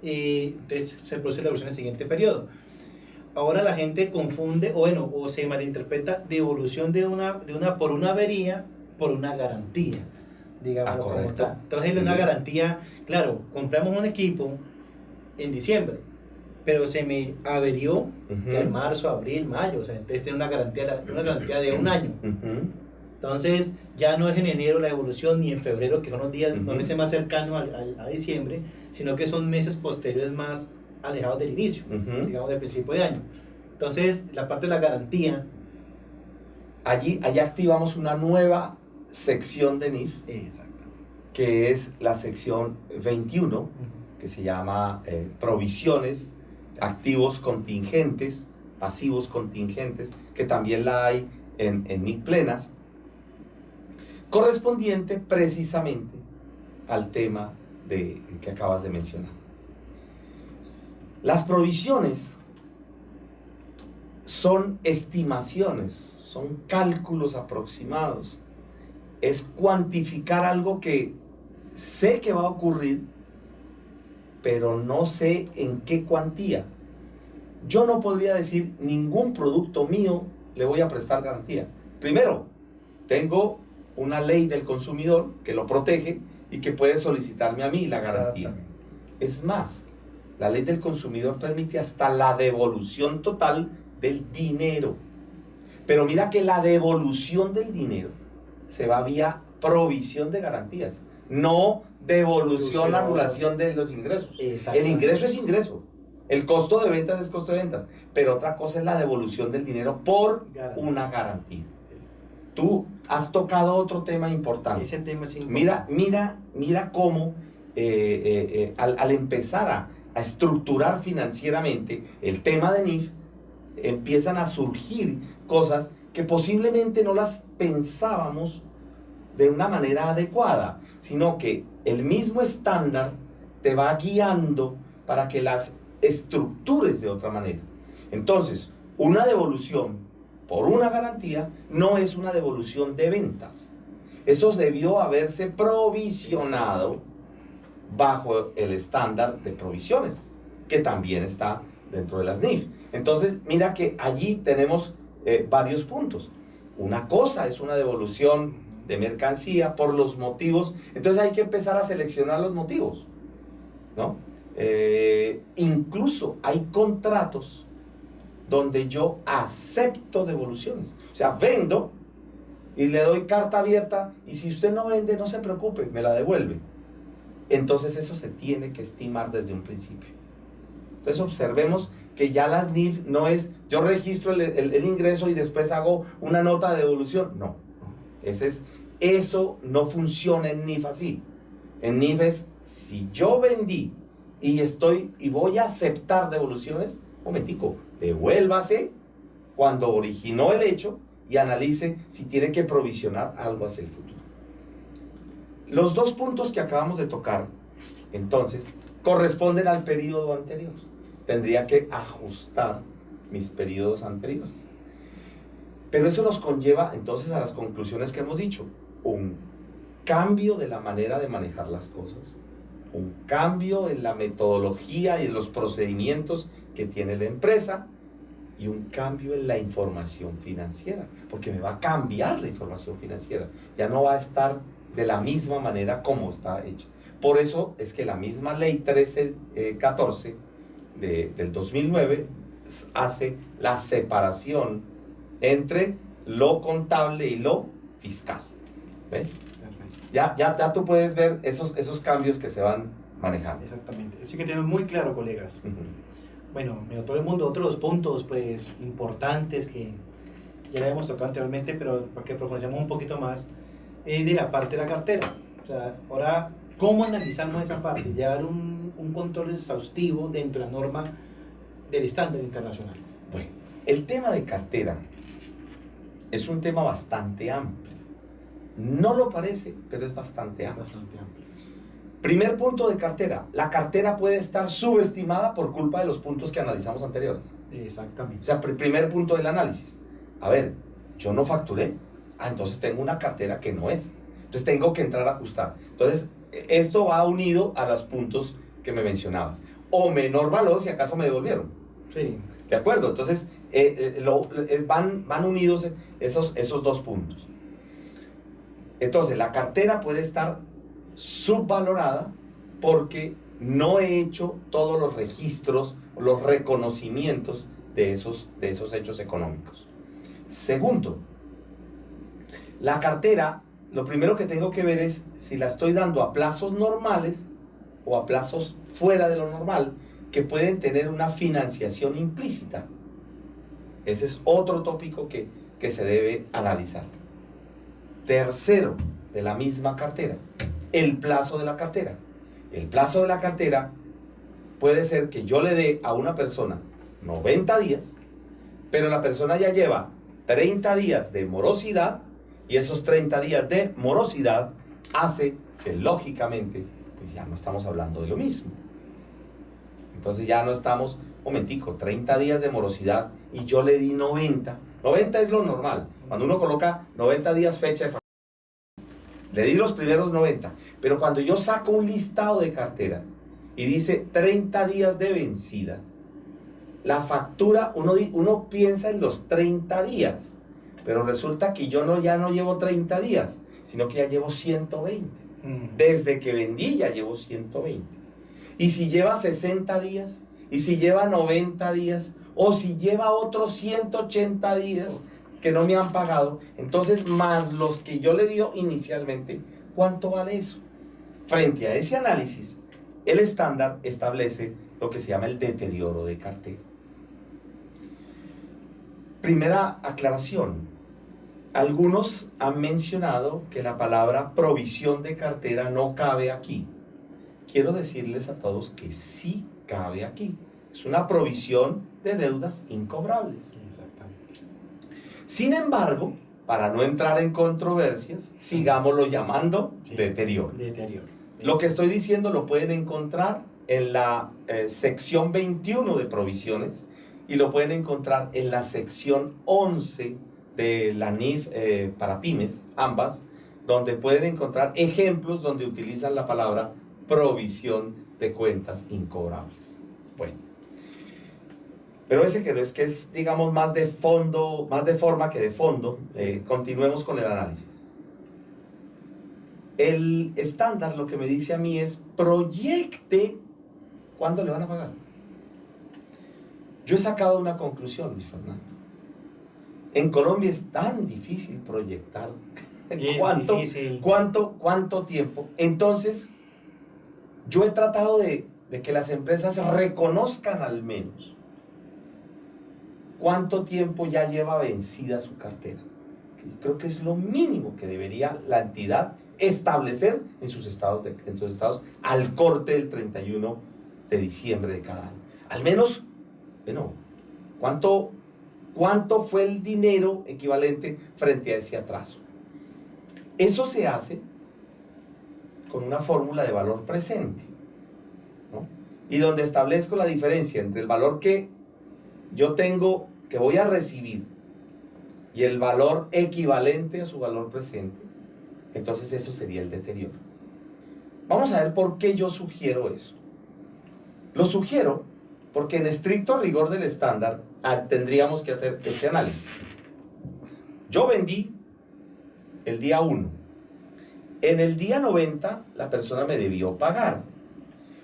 Entonces se produce la devolución en el siguiente periodo. Ahora la gente confunde, o se malinterpreta devolución por una avería, por una garantía, digamos como está. Entonces una garantía, claro, compramos un equipo en diciembre, pero se me averió en marzo, abril, mayo, o sea, entonces tiene una garantía de un año. Entonces ya no es en enero la devolución ni en febrero, que son los días, no meses más cercanos a diciembre, sino que son meses posteriores más alejados del inicio, digamos del principio de año. Entonces la parte de la garantía, allí activamos una nueva sección de NIF, que es la sección 21, que se llama provisiones, activos contingentes, pasivos contingentes, que también la hay en NIF plenas, correspondiente precisamente al tema que acabas de mencionar. Las provisiones son estimaciones, son cálculos aproximados, es cuantificar algo que sé que va a ocurrir, pero no sé en qué cuantía. Yo no podría decir ningún producto mío le voy a prestar garantía. Primero, tengo una ley del consumidor que lo protege y que puede solicitarme a mí la garantía. Es más, la ley del consumidor permite hasta la devolución total del dinero. Pero mira que la devolución del dinero se va vía provisión de garantías, no devolución, anulación de los ingresos. El ingreso es ingreso, el costo de ventas es costo de ventas, pero otra cosa es la devolución del dinero por una garantía. Tú has tocado otro tema importante. Ese tema es importante. Mira cómo al empezar a estructurar financieramente el tema de NIF, empiezan a surgir cosas que posiblemente no las pensábamos de una manera adecuada, sino que el mismo estándar te va guiando para que las estructures de otra manera. Entonces, una devolución por una garantía no es una devolución de ventas. Eso debió haberse provisionado bajo el estándar de provisiones, que también está dentro de las NIF. Entonces, mira que allí tenemos varios puntos. Una cosa es una devolución de mercancía por los motivos. Entonces hay que empezar a seleccionar los motivos, ¿no? Incluso hay contratos donde yo acepto devoluciones. O sea, vendo y le doy carta abierta y si usted no vende, no se preocupe, me la devuelve. Entonces eso se tiene que estimar desde un principio. Entonces observemos que ya las NIF no es, yo registro el ingreso y después hago una nota de devolución. No, eso no funciona en NIF así. En NIF es, si yo vendí y voy a aceptar devoluciones, un momentico, devuélvase cuando originó el hecho y analice si tiene que provisionar algo hacia el futuro. Los dos puntos que acabamos de tocar, entonces, corresponden al periodo anterior. Tendría que ajustar mis periodos anteriores. Pero eso nos conlleva entonces a las conclusiones que hemos dicho. Un cambio de la manera de manejar las cosas, un cambio en la metodología y en los procedimientos que tiene la empresa y un cambio en la información financiera, porque me va a cambiar la información financiera, ya no va a estar de la misma manera como está hecha. Por eso es que la misma ley 1314 del 2009 hace la separación entre lo contable y lo fiscal. ¿Ves? Ya tú puedes ver esos cambios que se van manejando. Exactamente. Eso hay que tener muy claro, colegas. Bueno, todo el mundo, otros puntos pues importantes que ya le hemos tocado anteriormente, pero para que profundicemos un poquito más, de la parte de la cartera. O sea, ahora, ¿cómo analizamos esa parte? Llevar un control exhaustivo dentro de la norma del estándar internacional. Bueno, el tema de cartera es un tema bastante amplio. No lo parece, pero es bastante amplio. Primer punto de cartera. La cartera puede estar subestimada por culpa de los puntos que analizamos anteriores. Exactamente. O sea, primer punto del análisis. A ver, yo no facturé. Entonces tengo una cartera que no es. Entonces tengo que entrar a ajustar. Entonces, esto va unido a los puntos que me mencionabas. O menor valor si acaso me devolvieron. Sí. ¿De acuerdo? Entonces, van unidos esos dos puntos. Entonces, la cartera puede estar subvalorada porque no he hecho todos los registros, los reconocimientos de esos hechos económicos. Segundo, la cartera, lo primero que tengo que ver es si la estoy dando a plazos normales o a plazos fuera de lo normal, que pueden tener una financiación implícita. Ese es otro tópico que se debe analizar. Tercero, de la misma cartera, el plazo de la cartera. El plazo de la cartera puede ser que yo le dé a una persona 90 días, pero la persona ya lleva 30 días de morosidad y esos 30 días de morosidad hace que lógicamente pues ya no estamos hablando de lo mismo. Entonces ya no estamos, momentico, 30 días de morosidad y yo le di 90. 90 es lo normal. Cuando uno coloca 90 días fecha de factura, le di los primeros 90. Pero cuando yo saco un listado de cartera y dice 30 días de vencida, la factura, uno piensa en los 30 días. Pero resulta que yo ya no llevo 30 días, sino que ya llevo 120. Desde que vendí ya llevo 120. Y si lleva 60 días, y si lleva 90 días, o si lleva otros 180 días que no me han pagado, entonces más los que yo le dio inicialmente, ¿cuánto vale eso? Frente a ese análisis, el estándar establece lo que se llama el deterioro de cartera. Primera aclaración. Algunos han mencionado que la palabra provisión de cartera no cabe aquí. Quiero decirles a todos que sí cabe aquí. Es una provisión de deudas incobrables. Exactamente. Sin embargo, para no entrar en controversias, sigámoslo llamando deterioro. Deterioro. Lo que estoy diciendo lo pueden encontrar en la sección 21 de provisiones y lo pueden encontrar en la sección 11 de la NIF para pymes, ambas, donde pueden encontrar ejemplos donde utilizan la palabra provisión de cuentas incobrables. Bueno, pero ese que es, digamos, más de fondo, más de forma que de fondo. Continuemos con el análisis. El estándar lo que me dice a mí es proyecte cuándo le van a pagar. Yo he sacado una conclusión, Luis Fernando. En Colombia es tan difícil proyectar cuánto tiempo. Entonces, yo he tratado de de que las empresas reconozcan al menos cuánto tiempo ya lleva vencida su cartera. Creo que es lo mínimo que debería la entidad establecer en sus estados, al corte del 31 de diciembre de cada año. Al menos, bueno, ¿cuánto fue el dinero equivalente frente a ese atraso? Eso se hace con una fórmula de valor presente, ¿no? Y donde establezco la diferencia entre el valor que yo tengo, que voy a recibir, y el valor equivalente a su valor presente. Entonces eso sería el deterioro. Vamos a ver por qué yo sugiero eso. Lo sugiero porque en estricto rigor del estándar tendríamos que hacer este análisis. Yo vendí el día 1. En el día 90 la persona me debió pagar.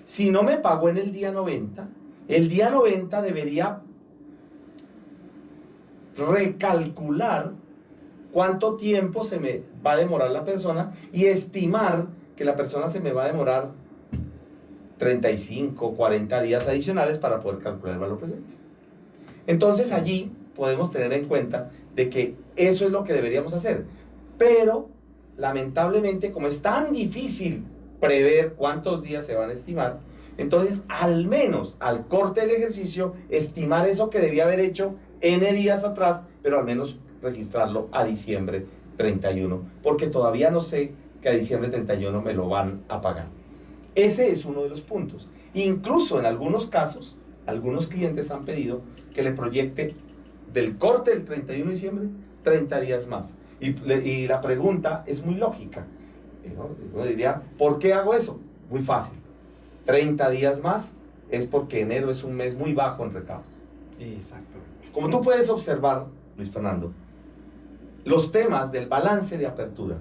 Si no me pagó en el día 90, el día 90 debería recalcular cuánto tiempo se me va a demorar la persona y estimar que la persona se me va a demorar 35, 40 días adicionales para poder calcular el valor presente. Entonces allí podemos tener en cuenta de que eso es lo que deberíamos hacer. Pero lamentablemente, como es tan difícil prever cuántos días se van a estimar, entonces al menos al corte del ejercicio estimar eso que debía haber hecho N días atrás, pero al menos registrarlo a diciembre 31, porque todavía no sé que a diciembre 31 me lo van a pagar. Ese es uno de los puntos. Incluso en algunos casos, algunos clientes han pedido que le proyecte del corte del 31 de diciembre 30 días más. Y la pregunta es muy lógica. Yo diría, ¿por qué hago eso? Muy fácil. 30 días más es porque enero es un mes muy bajo en recaudos. Exactamente. Como tú puedes observar, Luis Fernando, los temas del balance de apertura,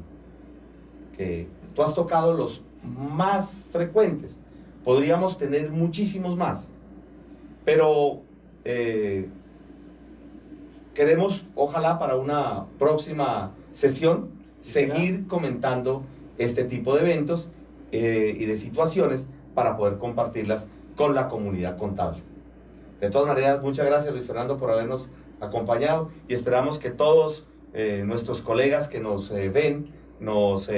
que tú has tocado los más frecuentes, podríamos tener muchísimos más, pero queremos, ojalá para una próxima sesión, seguir comentando este tipo de eventos y de situaciones para poder compartirlas con la comunidad contable. De todas maneras, muchas gracias, Luis Fernando, por habernos acompañado y esperamos que todos nuestros colegas que nos ven nos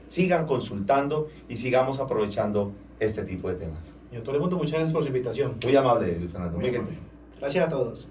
sigan consultando y sigamos aprovechando este tipo de temas. Y a todo el mundo, muchas gracias por su invitación. Muy amable, Luis Fernando. Muy gentil. Gracias a todos.